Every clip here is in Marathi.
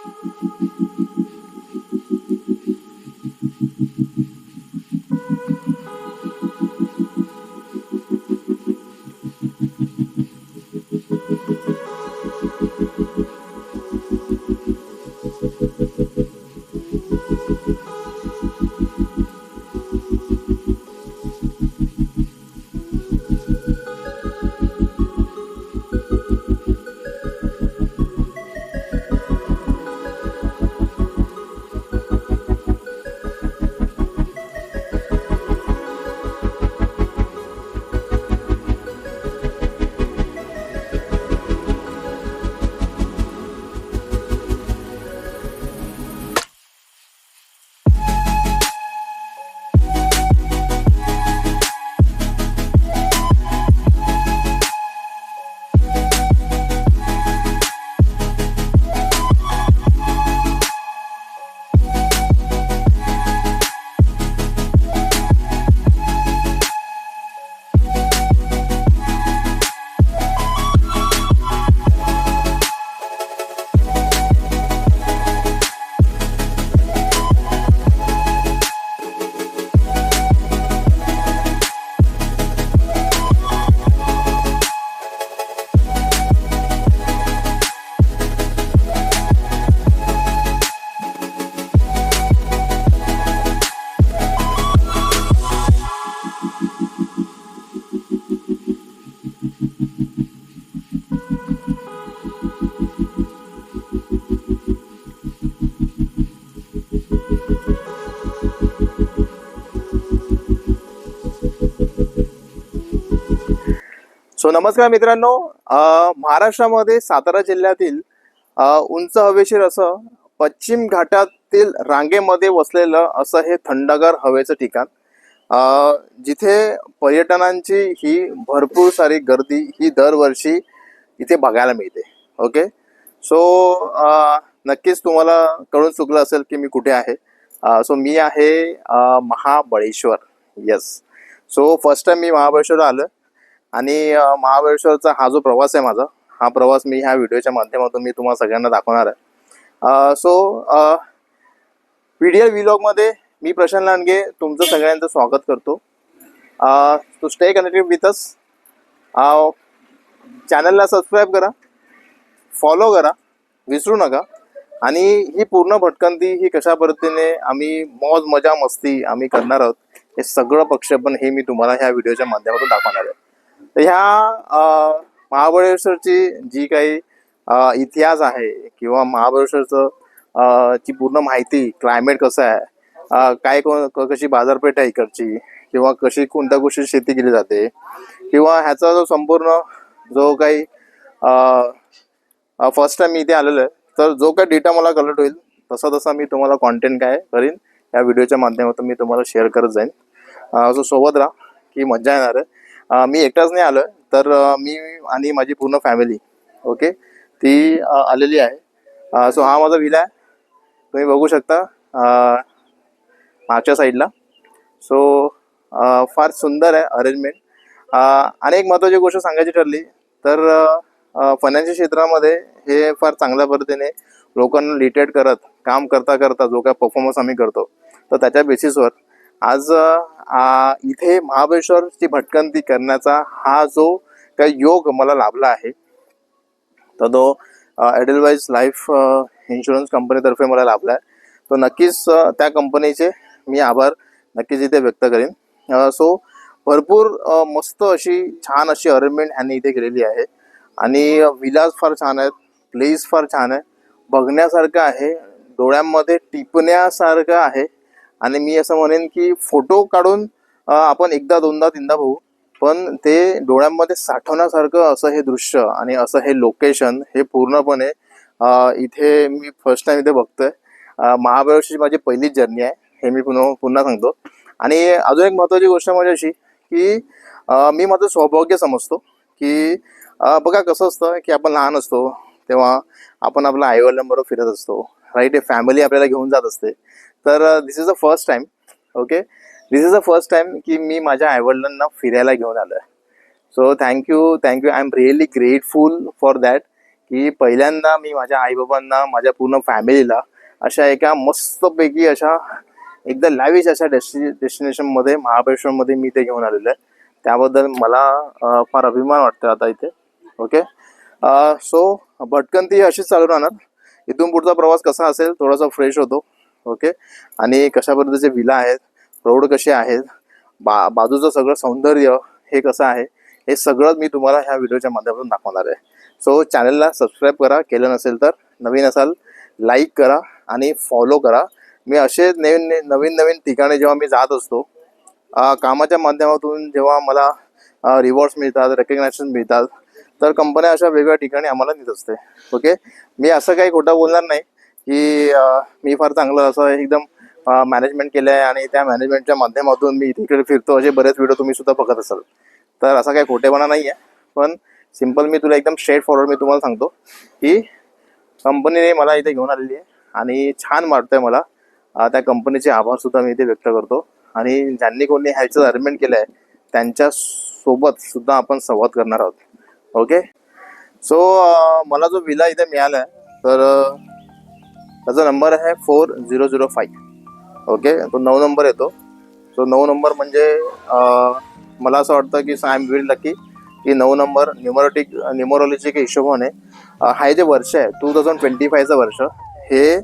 सो नमस्कार मित्रांनो, महाराष्ट्रामध्ये सातारा जिल्ह्यातील उंच हवेशीर असं पश्चिम घाटातील रांगेमध्ये वसलेलं असं हे थंडगार हवेचं ठिकाण, जिथे पर्यटनांची ही भरपूर सारी गर्दी ही दरवर्षी इथे बघायला मिळते. ओके, सो नक्कीच तुम्हाला कळून चुकलं असेल की मी कुठे आहे. सो मी आहे Mahabaleshwar. Yes, so first time मी महाबळेश्वरला आलो आणि महाबळेश्वरचा हा जो प्रवास आहे माझा, हा प्रवास मी ह्या व्हिडिओच्या माध्यमातून मी तुम्हाला सगळ्यांना दाखवणार आहे. सो व्हिडिओ व्लॉगमध्ये मी प्रशांत लांडगे तुमचं सगळ्यांचं स्वागत करतो. To stay connected with us. चॅनलला सबस्क्राईब करा, फॉलो करा, विसरू नका. आणि ही पूर्ण भटकंती ही कशा पद्धतीने आम्ही मौज मजा मस्ती आम्ही करणार आहोत हे सगळं प्रक्षेपण हे मी तुम्हाला ह्या व्हिडिओच्या माध्यमातून दाखवणार आहे. तर ह्या महाबळेश्वरची जी काही इतिहास आहे किंवा महाबळेश्वरचं ची पूर्ण माहिती, क्लायमेट कसं आहे, काय कशी बाजारपेठ आहे इकडची, किंवा कशी कोणत्या गोष्टी शेती केली जाते, किंवा ह्याचा जो संपूर्ण जो काही फर्स्ट टाइम मी इथे आलेलो आहे, तर जो काही डेटा मला कलेक्ट होईल तसा मी तुम्हाला कॉन्टेंट काय करीन या व्हिडिओच्या माध्यमातून मी तुम्हाला शेअर करत जाईन. सो सोबत राहा की मजा येणार आहे. मी एकटाच नाही आलोय, तर मी आणि माझी पूर्ण फॅमिली ओके ती आलेली आहे. सो हा माझा विला आहे, तुम्ही बघू शकता मागच्या साईडला. सो फार सुंदर आहे अरेंजमेंट. आणि एक महत्त्वाची गोष्ट सांगायची ठरली तर फायनान्शियल क्षेत्रामध्ये हे फार चांगल्या पद्धतीने लोकांना लिटेड करत काम करता करता जो काय परफॉर्मन्स आम्ही करतो, तर त्याच्या बेसिसवर आज इथे महाबळेश्वरची भटकंती करण्याचा हा जो काही योग मला लाभला आहे, तर तो एडलवाईज लाईफ इन्शुरन्स कंपनीतर्फे मला लाभला आहे. तो नक्कीच त्या कंपनीचे मी आभार नक्कीच इथे व्यक्त करेन. सो भरपूर मस्त अशी छान अशी अरेंजमेंट ह्यांनी इथे केलेली आहे. आणि विलास फार छान आहेत, प्लेस फार छान आहे, बघण्यासारखं आहे, डोळ्यांमध्ये टिपण्यासारखं आहे. आणि मी असं म्हणेन की फोटो काढून आपण एकदा दोनदा तीनदा बघू, पण ते डोळ्यांमध्ये साठवण्यासारखं असं हे दृश्य आणि असं हे लोकेशन हे पूर्णपणे इथे मी फर्स्ट टाइम इथे बघतोय. महाबळेश्वरची माझी पहिलीच जर्नी आहे हे मी पुन्हा सांगतो. आणि अजून एक महत्त्वाची गोष्ट म्हणजे अशी की मी माझं सौभाग्य समजतो की बघा कसं असतं की आपण लहान असतो तेव्हा आपण आपल्या आईवडिलांबरोबर फिरत असतो, राईट. हे फॅमिली आपल्याला घेऊन जात असते. तर this is the first time, okay, this is the first time की मी माझ्या आईवडिलांना फिरायला घेऊन आलो आहे. So thank you, I am really grateful for that की पहिल्यांदा मी माझ्या आईबाबांना, माझ्या पूर्ण फॅमिलीला अशा एका मस्तपैकी अशा एकदम लॅविश अशा डेस्टिनेशनमध्ये, महाबळेश्वरमध्ये मी ते घेऊन आलेलो आहे. त्याबद्दल मला फार अभिमान वाटतो आता इथे. ओके, सो भटकंती अशीच चालू राहणार. इथून पुढचा प्रवास कसा असेल, थोडासा फ्रेश होतो. ओके, आणि कशा पद्धतीचे विला आहेत, रोड कसे आहेत, बाजूचं सगळं सौंदर्य हे कसं आहे, हे सगळं मी तुम्हाला ह्या व्हिडिओच्या माध्यमातून दाखवणार आहे. सो चॅनलला सबस्क्राईब करा, केलं नसेल तर. नवीन असाल लाईक करा आणि फॉलो करा. मी असे नवीन ठिकाणी जेव्हा मी जात असतो कामाच्या माध्यमातून, जेव्हा मला रिवॉर्ड्स मिळतात, रेकग्नायझेशन मिळतात, तर कंपन्या अशा वेगवेगळ्या ठिकाणी आम्हाला नेत असते. ओके, मी असं काही खोटं बोलणार नाही की मी फार चांगलं असं एकदम मॅनेजमेंट केलं आहे आणि त्या मॅनेजमेंटच्या माध्यमातून मी इकडे फिरतो, असे बरेच व्हिडिओ तुम्ही सुद्धा बघत असाल. तर असा काही खोटेपणा नाही आहे, पण सिम्पल मी तुला एकदम स्ट्रेट फॉरवर्ड मी तुम्हाला सांगतो की कंपनीने मला इथे घेऊन आलेली आहे आणि छान वाटतंय मला. त्या कंपनीचे आभारसुद्धा मी इथे व्यक्त करतो. आणि ज्यांनी कोणी ह्याचं अरेंजमेंट केलं आहे त्यांच्यासोबत सुद्धा आपण संवाद करणार आहोत. ओके, सो मला जो विला इथे मिळाला आहे तर त्याचा नंबर आहे 4005. ओके, तो 9 नंबर येतो. सो 9 नंबर म्हणजे मला असं वाटतं की आय एम व्हेरी लकी की 9 नंबर न्युमरोलॉजीच्या हिशोबाने हे जे वर्ष आहे 2025चं वर्ष हे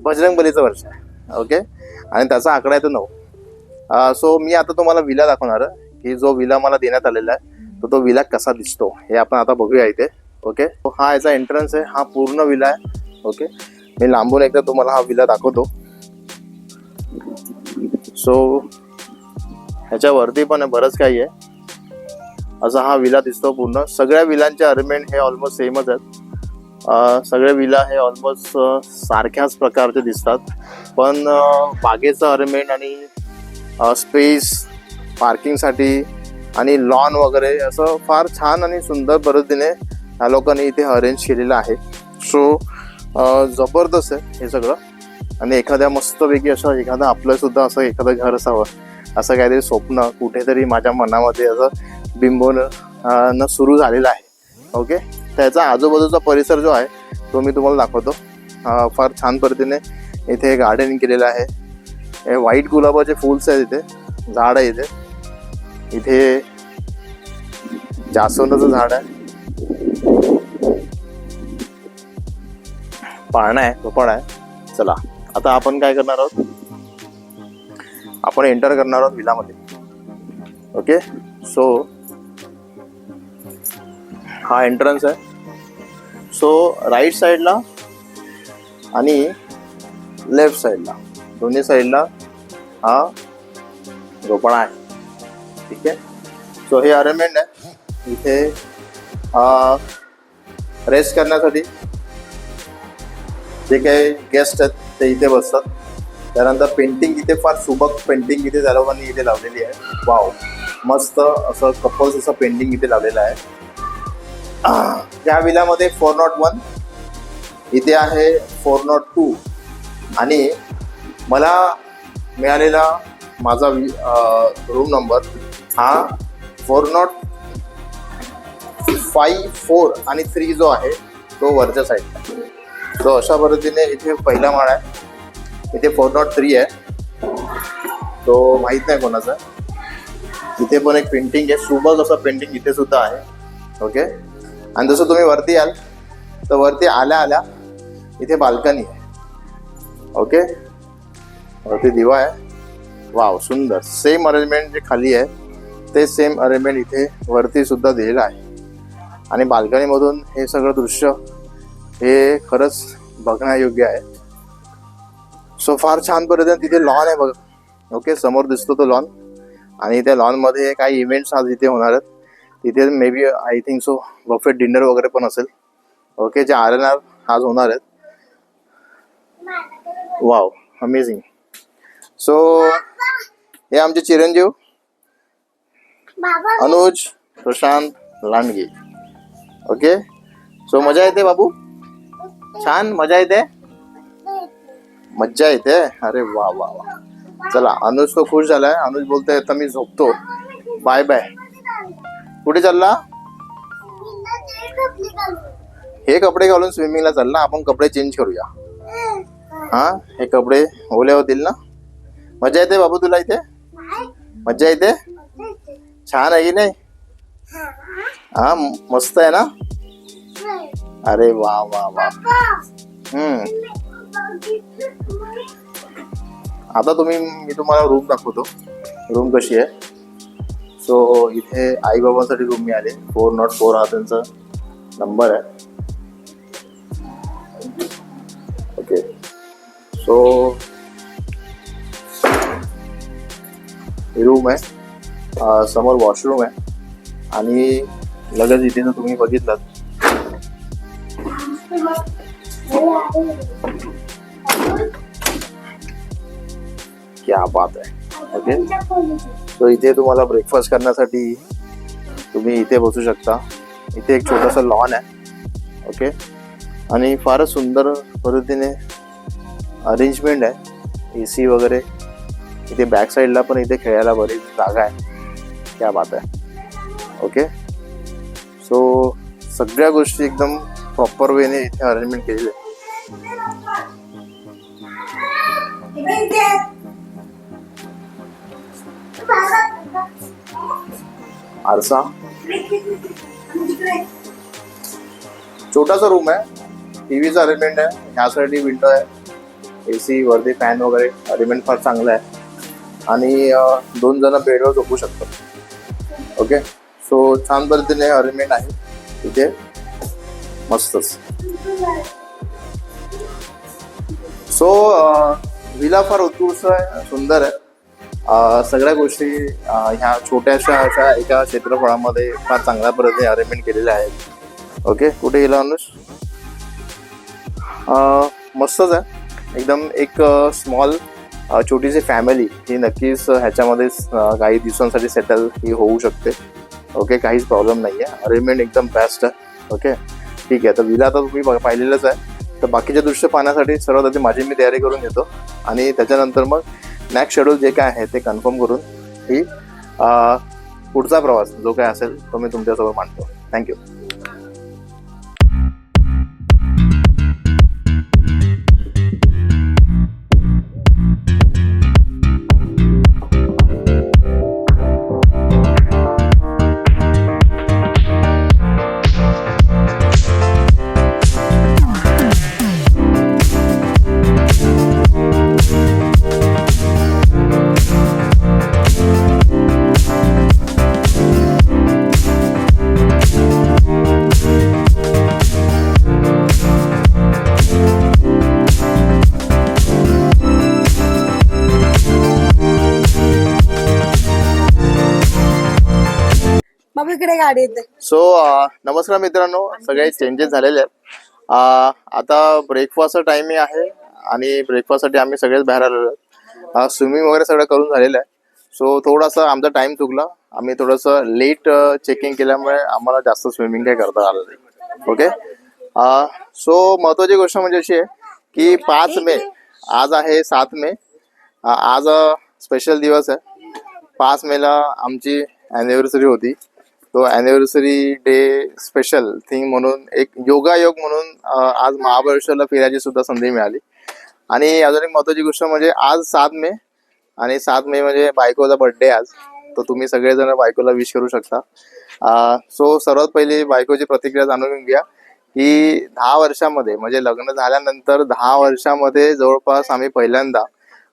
बजरंगबलीचं वर्ष आहे. ओके, आणि त्याचा आकडा आहे तो 9. सो मी आता तुम्हाला विला दाखवणार की जो विला मला देण्यात आलेला आहे तो विला कसा दिसतो हे आपण आता बघूया इथे. ओके, हा याचा एंट्रन्स आहे, हा पूर्ण विला आहे. ओके, मी लांबून एकदा तुम्हाला हा विला दाखवतो. सो ह्याच्यावरती पण बरंच काही आहे. असा हा विला दिसतो पूर्ण. सगळ्या विलांचे अरेंजमेंट हे ऑलमोस्ट सेमच आहेत. सगळे विला हे ऑलमोस्ट सारख्याच प्रकारचे दिसतात, पण बागेचं अरेंजमेंट आणि स्पेस पार्किंगसाठी आणि लॉन वगैरे असं फार छान आणि सुंदर पद्धतीने ह्या लोकांनी इथे अरेंज केलेलं आहे. सो जबरदस्त आहे हे सगळं. आणि एखाद्या मस्तपैकी असं एखादं आपलं सुद्धा असं एखादं घर असावं असं काहीतरी स्वप्न कुठेतरी माझ्या मनामध्ये असं बिंबवणं सुरू झालेलं आहे. ओके, त्याचा आजूबाजूचा परिसर जो आहे तो मी तुम्हाला दाखवतो. फार छान पद्धतीने इथे गार्डनिंग केलेलं आहे. हे व्हाईट गुलाबाचे फुल्स आहेत, इथे झाड आहे, इथे जास्वंदाचं झाड आहे, पाळणा आहे, झोपाळ आहे. चला आता आपण काय करणार आहोत, आपण एंटर करणार आहोत विलामध्ये. ओके, सो हा एंट्रन्स आहे. सो राईट साईडला आणि लेफ्ट साईडला दोन्ही साईडला हा झोपाळा आहे. ठीक आहे, सो हे अरेंजमेंट आहे. इथे रेस्ट करण्यासाठी जे काही गेस्ट आहेत ते इथे बसतात. त्यानंतर पेंटिंग इथे फार सुबक पेंटिंग इथे त्या लोकांनी इथे लावलेली आहे. वाव, मस्त असं कपल्स असं पेंटिंग इथे लावलेलं आहे. त्या विलामध्ये 401 इथे आहे 402 आणि मला मिळालेला माझा रूम नंबर हा 405, 4 आणि 3 जो आहे तो वरच्या साईडला. तो अशा पद्धतीने इथे पहिला माळ आहे. इथे 403 आहे, तो माहीत नाही कोणाचा. इथे पण एक पेंटिंग आहे, सुबक असं पेंटिंग इथे सुद्धा आहे. ओके, आणि जसं तुम्ही वरती याल तर वरती आल्या इथे बाल्कनी आहे. ओके, वरती दिवा आहे. वाव, सुंदर. सेम अरेंजमेंट जे खाली आहे ते सेम अरेंजमेंट इथे वरती सुद्धा दिलेलं आहे. आणि बाल्कनीमधून हे सगळं दृश्य हे खरंच बघण्यायोग्य आहे. सो फार छान पद्धतीने तिथे लॉन आहे बघा. ओके, समोर दिसतो तो लॉन. आणि त्या लॉनमध्ये काही इव्हेंट्स आज इथे होणार आहेत. तिथे maybe I think so buffet dinner वगैरे पण असेल. ओके, जे R&R आज होणार आहेत. Wow, amazing. सो हे आमचे चिरंजीव अनुज प्रशांत लांडगे. ओके, सो मजा येते बाबू, छान मजा येते, मज्जा येते. अरे वा वा वा. चला, अनुज तो खुश झालाय. अनुज बोलतोय आता मी झोपतो, बाय बाय. कुठे चालला? हे कपडे घालून स्विमिंगला चाल ना, आपण कपडे चेंज करूया. हा, हे कपडे ओले होतील ना. मजा येते बाबू तुला इथे? मजा येते? छान आहे की नाही? हा, मस्त आहे ना. अरे वा वा वा. आता मी तुम्हाला रूम दाखवतो. रूम कशी आहे. सो इथे आई बाबांसाठी रूम मिळाले. 404 हा त्यांचा नंबर आहे. ओके, सो रूम आहे. समोर वॉशरूम आहे आणि लगेच इथे जर तुम्ही बघितलं क्या बात आहे. ओके, सो इथे तुम्हाला ब्रेकफास्ट करण्यासाठी तुम्ही इथे बसू शकता. इथे एक छोटासा लॉन आहे. ओके, आणि फारच सुंदर पद्धतीने अरेंजमेंट आहे. AC वगैरे इथे बॅक साईडला पण इथे खेळायला बरीच जागा आहे. क्या बात आहे. ओके, सो सगळ्या गोष्टी एकदम प्रॉपर वेने इथे अरेंजमेंट केलेली आहे. आरसा, छोटासा रूम आहे. टीव्हीचा अरेंजमेंट आहे. ह्यासाठी विंडो आहे. AC वरती फॅन वगैरे अरेंजमेंट फार चांगलं आहे. आणि 2 जण बेडवर झोपू शकतात. ओके, सो छान पद्धतीने अरेंजमेंट आहे इथे. मस्तच. सो विला फार उत्कृष्ट आहे, सुंदर आहे. सगळ्या गोष्टी ह्या छोट्याशा अशा एका क्षेत्रफळामध्ये फार चांगल्या पद्धतीने अरेंजमेंट केलेल्या आहेत. ओके, कुठे गेला अनुष? मस्तच आहे एकदम. एक स्मॉल छोटीशी फॅमिली ही नक्कीच ह्याच्यामध्ये काही दिवसांसाठी सेटल ही होऊ शकते. ओके, काहीच प्रॉब्लेम नाही आहे. अरेंजमेंट एकदम बेस्ट आहे. ओके, ठीक आहे. तर विला आता तुम्ही पाहिलेलंच आहे. तर बाकीचे दृश्य पाहण्यासाठी सर्वात आधी माझी मी तयारी करून घेतो आणि त्याच्यानंतर मग नेक्स्ट शेड्यूल जे काय आहे ते कन्फर्म करून ही पुढचा प्रवास जो काय असेल तो मी तुमच्यासमोर मांडतो. थँक्यू. इकडे गाडी येते. सो नमस्कार मित्रांनो, सगळे चेंजेस झालेले आहेत. आता ब्रेकफास्ट टाइमिंग आहे आणि ब्रेकफास्टसाठी आम्ही सगळेच बाहेर आलेलो आहोत. स्विमिंग वगैरे सगळं करून झालेलं आहे. सो थोडासा आमचा टाइम चुकला. आम्ही थोडंसं लेट चेकिंग केल्यामुळे आम्हाला जास्त स्विमिंग काही करता आलं नाही. ओके, सो महत्त्वाची गोष्ट म्हणजे अशी आहे की 5 मे आज आहे. 7 मे आज स्पेशल दिवस आहे. 5 मेला आमची ॲनिव्हर्सरी होती. तो ॲनिव्हर्सरी डे स्पेशल थिंग म्हणून एक योगायोग म्हणून आज महाबळेश्वरला फिरायची सुद्धा संधी मिळाली. आणि अजून एक महत्त्वाची गोष्ट म्हणजे आज 7 मे आणि 7 मे म्हणजे बायकोचा बर्थडे आज. तर तुम्ही सगळेजण बायकोला विश करू शकता. सो सर्वात पहिली बायकोची प्रतिक्रिया जाणून घ्या की 10 वर्षामध्ये म्हणजे लग्न झाल्यानंतर 10 वर्षामध्ये जवळपास आम्ही पहिल्यांदा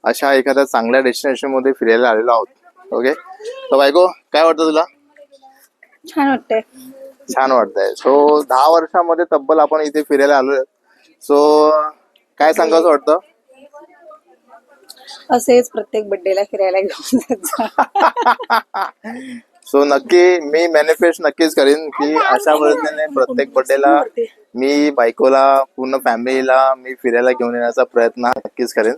अशा एखाद्या चांगल्या डेस्टिनेशनमध्ये फिरायला आलेलो आहोत. ओके, तर बायको काय वाटतं तुला? छान वाटतंय. छान वाटतंय. सो 10 वर्षामध्ये तब्बल आपण इथे फिरायला आलोय. सो काय सांगायचं वाटतं? असेच प्रत्येक बर्थडेला फिरायला घेऊन जायचं. सो नक्की मी मॅनिफेस्ट नक्कीच करीन की अशा पद्धतीने प्रत्येक बर्थडेला मी बायकोला पूर्ण फॅमिलीला मी फिरायला घेऊन येण्याचा प्रयत्न नक्कीच करेन.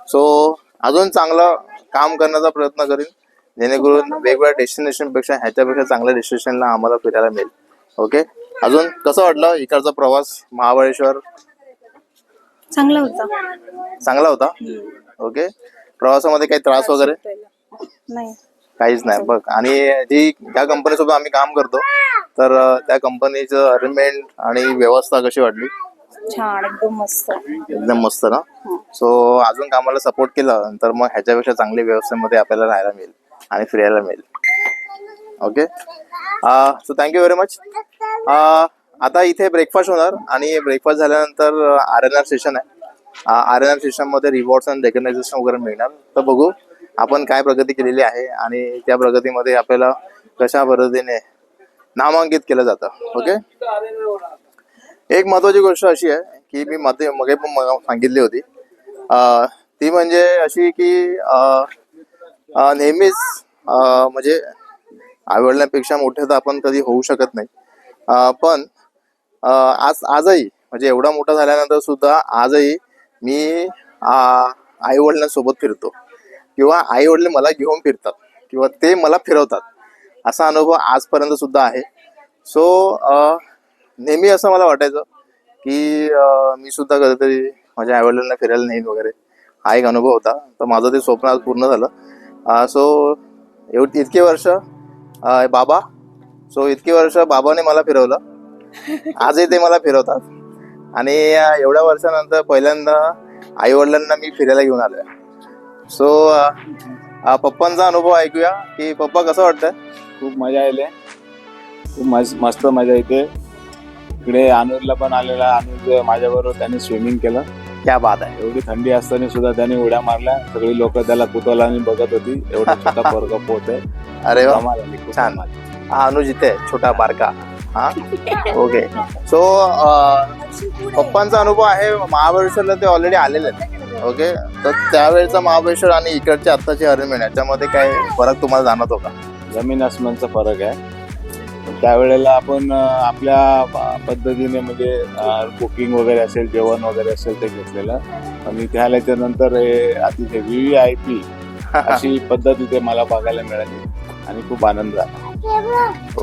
सो अजून चांगलं काम करण्याचा प्रयत्न करीन जेणेकरून वेगवेगळ्या डेस्टिनेशन पेक्षा ह्याच्यापेक्षा चांगल्या डेस्टिनेशनला आम्हाला फिरायला मिळेल. ओके, अजून कसं वाटलं इकडचा प्रवास महाबळेश्वर? चांगला होता. चांगला होता. ओके, प्रवासामध्ये काही त्रास वगैरे नाही, काहीच नाही बघ. आणि जी ज्या कंपनीसोबत आम्ही काम करतो तर त्या कंपनीचं अरेंजमेंट आणि व्यवस्था कशी वाटली? छान, एकदम मस्त. एकदम मस्त ना. सो अजून कामाला सपोर्ट केला तर मग ह्याच्यापेक्षा चांगली व्यवस्थेमध्ये आपल्याला राहायला मिळेल आणि फिरायला मिळेल. Okay, so thank you very much. आता इथे ब्रेकफास्ट होणार आणि ब्रेकफास्ट झाल्यानंतर RNR सेशन आहे. RNR सेशनमध्ये रिवॉर्ड्स आणि रेकग्नायझेशन वगैरे मिळणार. तर बघू आपण काय प्रगती केलेली आहे आणि त्या प्रगतीमध्ये आपल्याला कशा पद्धतीने नामांकित केलं जातं. ओके, एक महत्वाची गोष्ट अशी आहे की मी मगे पण सांगितली होती, ती म्हणजे अशी की नेहमीच म्हणजे आईवडिलांपेक्षा मोठे तर आपण कधी होऊ शकत नाही, पण आजही म्हणजे एवढा मोठा झाल्यानंतर सुद्धा आजही मी आईवडिलांसोबत फिरतो किंवा आईवडील मला घेऊन फिरतात किंवा ते मला फिरवतात, असा अनुभव आजपर्यंत सुद्धा आहे. सो नेहमी असं मला वाटायचं की मी सुद्धा कधीतरी माझ्या आईवडिलांना फिरायला नेईन वगैरे, हा एक अनुभव होता. तर माझं ते स्वप्न आज पूर्ण झालं. सो इतके वर्ष बाबा इतकी वर्ष बाबाने मला फिरवलं, आजही ते मला फिरवतात आणि एवढ्या वर्षानंतर पहिल्यांदा आईवडिलांना मी फिरायला घेऊन आलोय. सो पप्पांचा अनुभव ऐकूया की पप्पा कसं वाटतंय? खूप मजा आली, खूप मस्त मजा येते. इकडे अनुजला पण आलेला, अनुज माझ्याबरोबर त्याने स्विमिंग केलं. क्या बात आहे. एवढी थंडी असताना सुद्धा त्याने उड्या मारल्या. सगळी लोक त्याला कुतूहलाने बघत होती. एवढा छोटा पोरगा पोहतोय. अरे वा, कमाल झाली, खूप छान. कमाल. हा अनुज इथे आहे, छोटा बारका. हा ओके. सो पप्पांचा अनुभव आहे महाबळेश्वरला, ते ऑलरेडी आलेले आहेत. ओके, तर त्यावेळेचा महाबळेश्वर आणि इकडचे आत्ताचे अरेंजमेंट याच्यामध्ये काय फरक तुम्हाला जाणवतो का? जमीन आसमानचा फरक आहे. त्यावेळेला आपण आपल्या पद्धतीने म्हणजे कुकिंग वगैरे असेल, जेवण वगैरे असेल ते घेतलेलं, आणि इथे आल्याच्या नंतर हे अतिशय VIP अशी पद्धत इथे मला बघायला मिळाली आणि खूप आनंद झाला.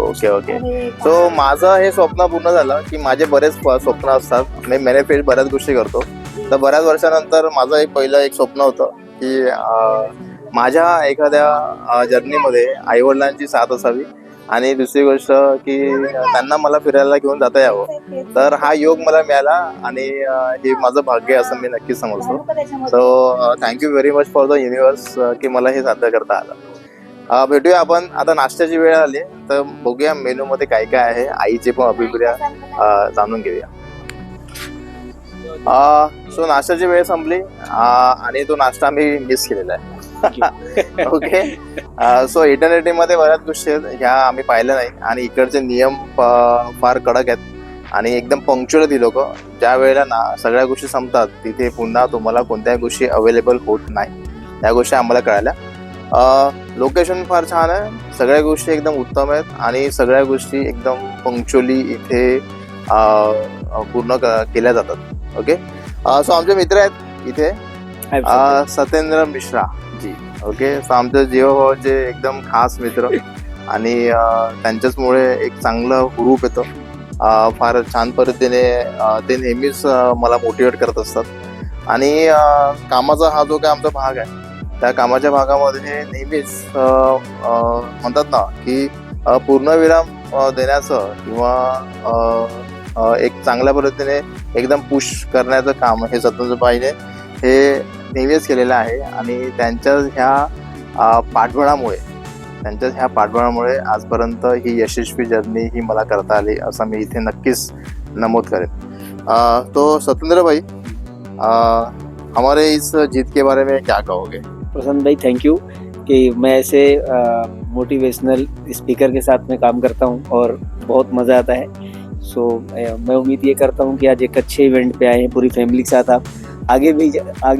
Okay okay. सो माझं हे स्वप्न पूर्ण झालं की माझे बरेच स्वप्न असतात, मी मॅनिफेस्ट बऱ्याच गोष्टी करतो. तर बऱ्याच वर्षानंतर माझं एक स्वप्न होतं की माझ्या एखाद्या जर्नीमध्ये आईवडिलांची साथ असावी आणि दुसरी गोष्ट की त्यांना मला फिरायला घेऊन जाता यावं. तर हा योग मला मिळाला आणि हे माझं भाग्य असं मी नक्कीच समजतो. So thank you very much for the universe की मला हे साध्य करता आलं. भेटूया आपण. आता नाश्त्याची वेळ आली, तर बघूया मेनू मध्ये काय काय आहे, आईचे पण अभिप्राय जाणून घेऊया. सो नाश्त्याची वेळ संपली आणि तो नाश्ता मी मिस केलेला आहे. ओके. सो इटर्निटी मध्ये बऱ्याच गोष्टी आहेत ह्या आम्ही पाहिल्या नाही आणि इकडचे नियम फार कडक आहेत आणि एकदम पंक्च्युअल ती लोक. ज्या वेळेला सगळ्या गोष्टी संपतात तिथे पुन्हा तुम्हाला कोणत्याही गोष्टी अवेलेबल होत नाही, त्या गोष्टी आम्हाला कळाल्या. लोकेशन फार छान आहे, सगळ्या गोष्टी एकदम उत्तम आहेत आणि सगळ्या गोष्टी एकदम पंक्च्युअली इथे पूर्ण केल्या जातात. ओके. सो आमचे मित्र आहेत इथे, सत्येंद्र मिश्रा जी. ओके. सो आमचे जीवाभावाचे एकदम खास मित्र आणि त्यांच्याचमुळे एक चांगलं हुरूप येतं. फार छान पद्धतीने ते नेहमीच मला मोटिवेट करत असतात आणि कामाचा हा जो काय आमचा भाग आहे त्या कामाच्या भागामध्ये नेहमीच म्हणतात ना की पूर्णविराम देण्याचं किंवा एक चांगल्या पद्धतीने एकदम पुश करण्याचं काम हे सत्येंद्रबाईने हे नेहमीच केलेलं आहे आणि त्यांच्या ह्या पाठबळामुळे आजपर्यंत ही यशस्वी जर्नी ही मला करता आली असं मी इथे नक्कीच नमूद करेन. तो सत्येंद्र भाई, हमारे इस जीत के बारे में क्या कहोगे? प्रसन्न भाई, थैंक यू कि मैं ऐसे मोटिवेशनल स्पीकर के साथ में काम करता हूं और बहुत मज़ा आता है. सो मैं उम्मीद ये करता हूं कि आज एक अच्छे इवेंट पे आए हैं पूरी फैमिली के साथ. आप आगे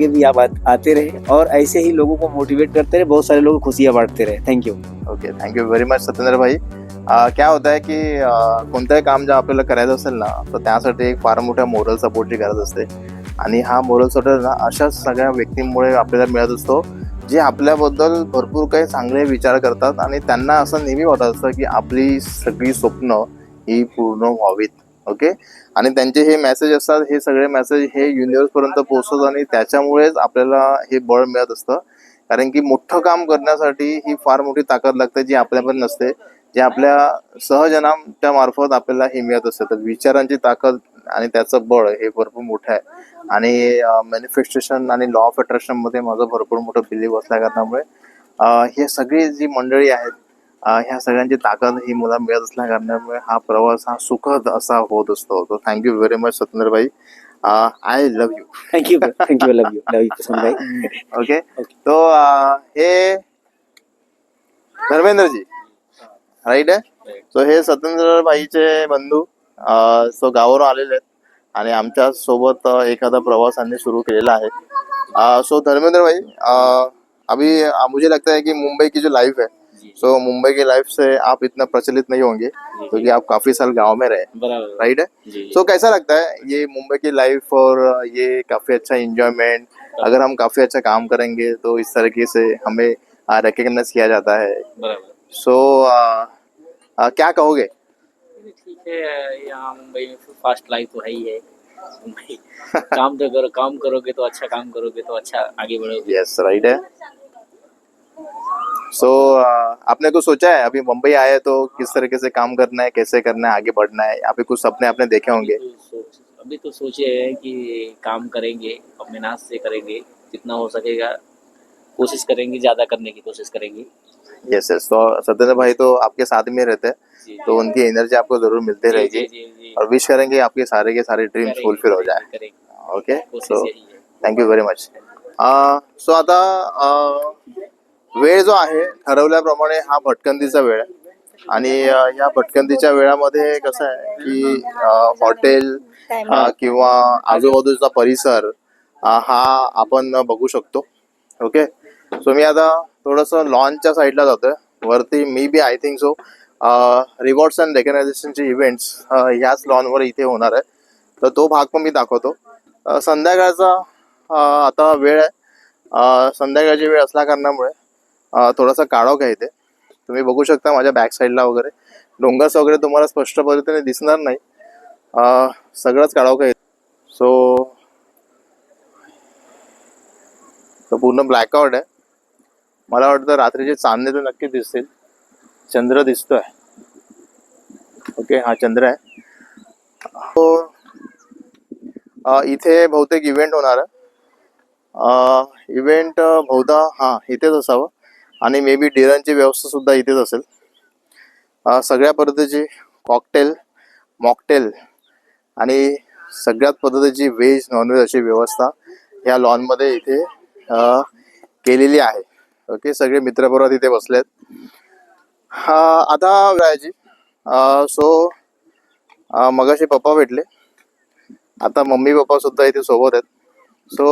भी आप आते रहे और ऐसे ही लोगों को मोटिवेट करते रहे, बहुत सारे लोगों को खुशियाँ बांटते रहे. Thank you. Okay, thank you very much Satyendra भाई. क्या होतं आहे की कोणतंही काम जर आपल्याला करायचं असेल ना तर त्यासाठी एक फार मोठ्या मोरल सपोर्टची गरज असते आणि हा मोरल सपोर्ट ना अशाच सगळ्या व्यक्तींमुळे आपल्याला मिळत असतो जे आपल्याबद्दल भरपूर काही चांगले विचार करतात आणि त्यांना असं नेहमी वाटत असतं की आपली सगळी स्वप्न ही पूर्ण व्हावीत. ओके. आणि त्यांचे हे मेसेज असतात, हे सगळे मेसेज हे युनिव्हर्सपर्यंत पोहोचतात आणि त्याच्यामुळेच आपल्याला हे बळ मिळत असतं. कारण की मोठं काम करण्यासाठी ही फार मोठी ताकद लागते जी आपल्यापर्यंत नसते. जे आपल्या सहजनाच्या मार्फत आपल्याला हे मिळत असतं. तर विचारांची ताकद आणि त्याचं बळ हे भरपूर मोठं आहे आणि मॅनिफेस्टेशन आणि लॉ ऑफ अट्रॅक्शन मध्ये माझं भरपूर मोठं बिलीव्ह असल्या कारणामुळे हे सगळी जी मंडळी आहेत ह्या सगळ्यांची ताकद ही मला मिळत असल्या कारणामुळे हा प्रवास हा सुखद असा होत असतो. तो थँक्यू व्हेरी मच सत्येंद्र भाई. I love you. Thank you love you Prashant भाई. ओके. तो हे धर्मेंद्रजी राईट आहे. सो हे सत्येंद्र भाईचे बंधू सो गावावरून आलेले आहेत आणि आमच्या सोबत एखादा प्रवास त्यांनी सुरू केलेला आहे. सो धर्मेंद्र भाई अभी मुझे लगता है कि मुंबई की जो लाइफ है सो मुंबई की लाइफ से आप इतना प्रचलित नहीं होंगे क्योंकि आप काफी साल गांव में रहे. बराबर. राइट है. सो कैसा लगता है ये मुंबई की लाइफ और ये काफी अच्छा इंजॉयमेंट. अगर हम काफी अच्छा काम करेंगे तो इस तरीके से हमें रिकग्नाइज किया जाता है. बराबर. सो क्या कहोगे. ठीक है, यहाँ मुंबई में फास्ट लाइफ तो है ही है. मुंबई काम करोगे तो अच्छा काम करोगे तो अच्छा आगे बढ़ोगे. यस राइट है. सो आपने कुछ सोचा है अभी मुंबई आए तो किस तरीके से काम करना है, कैसे करना है, आगे बढ़ना है. यहाँ पे कुछ सपने आपने देखे होंगे. अभी तो सोचे हैं कि काम करेंगे, अपने नाश से करेंगे, जितना हो सकेगा कोशिश करेंगे, ज्यादा करने की कोशिश करेंगे. Yes yes. तो सत्येंद्र भाई तो आपके साथ में रहते हैं जी, तो उनकी एनर्जी आपको जरूर मिलती जी, रहेगी जी, जी. और विश करेंगे आपके सारे के सारे ड्रीम्स करेंगे, फुलफिल हो जाए. करेंगे. ओके. कोशिश सो यही है. Thank you very much. सो आता वेळ जो आहे ठरवल्याप्रमाणे हा भटकंतीचा वेळ आहे आणि या भटकंतीच्या वेळामध्ये कसं आहे की हॉटेल किंवा आजूबाजूचा परिसर हा आपण बघू शकतो. ओके. सो मी आता थोडंसं लॉनच्या साईडला जातोय वरती. Maybe I think so rewards and रेकग्नायझेशनचे इव्हेंट्स ह्याच लॉनवर इथे होणार आहे. तर तो भाग पण मी दाखवतो. संध्याकाळचा आता वेळ आहे. संध्याकाळची वेळ असल्या कारणामुळे थोडासा काळोख आहे इथे. तुम्ही बघू शकता माझ्या बॅक साईडला वगैरे डोंगर्स वगैरे तुम्हाला स्पष्ट पद्धतीने दिसणार नाही. सगळंच काळोख आहे. सो पूर्ण ब्लॅकआउट आहे. मला वाटतं रात्रीचे चांदणे तर नक्की दिसतील. चंद्र दिसतोय. ओके. हा चंद्र आहे. इथे बहुतेक इव्हेंट होणार आहे. इव्हेंट बहुधा हा इथेच असावं आणि मे बी डिनरची व्यवस्था सुद्धा इथेच असेल. सगळ्या पद्धतीची कॉकटेल मॉकटेल आणि सगळ्यात पद्धतीची व्हेज नॉनव्हेज अशी व्यवस्था ह्या लॉनमध्ये इथे केलेली आहे. ओके. सगळे मित्रपरिवार इथे बसलेत. आता राहायची. सो मगाशी पप्पा भेटले. आता मम्मी पप्पा सुद्धा इथे सोबत आहेत. सो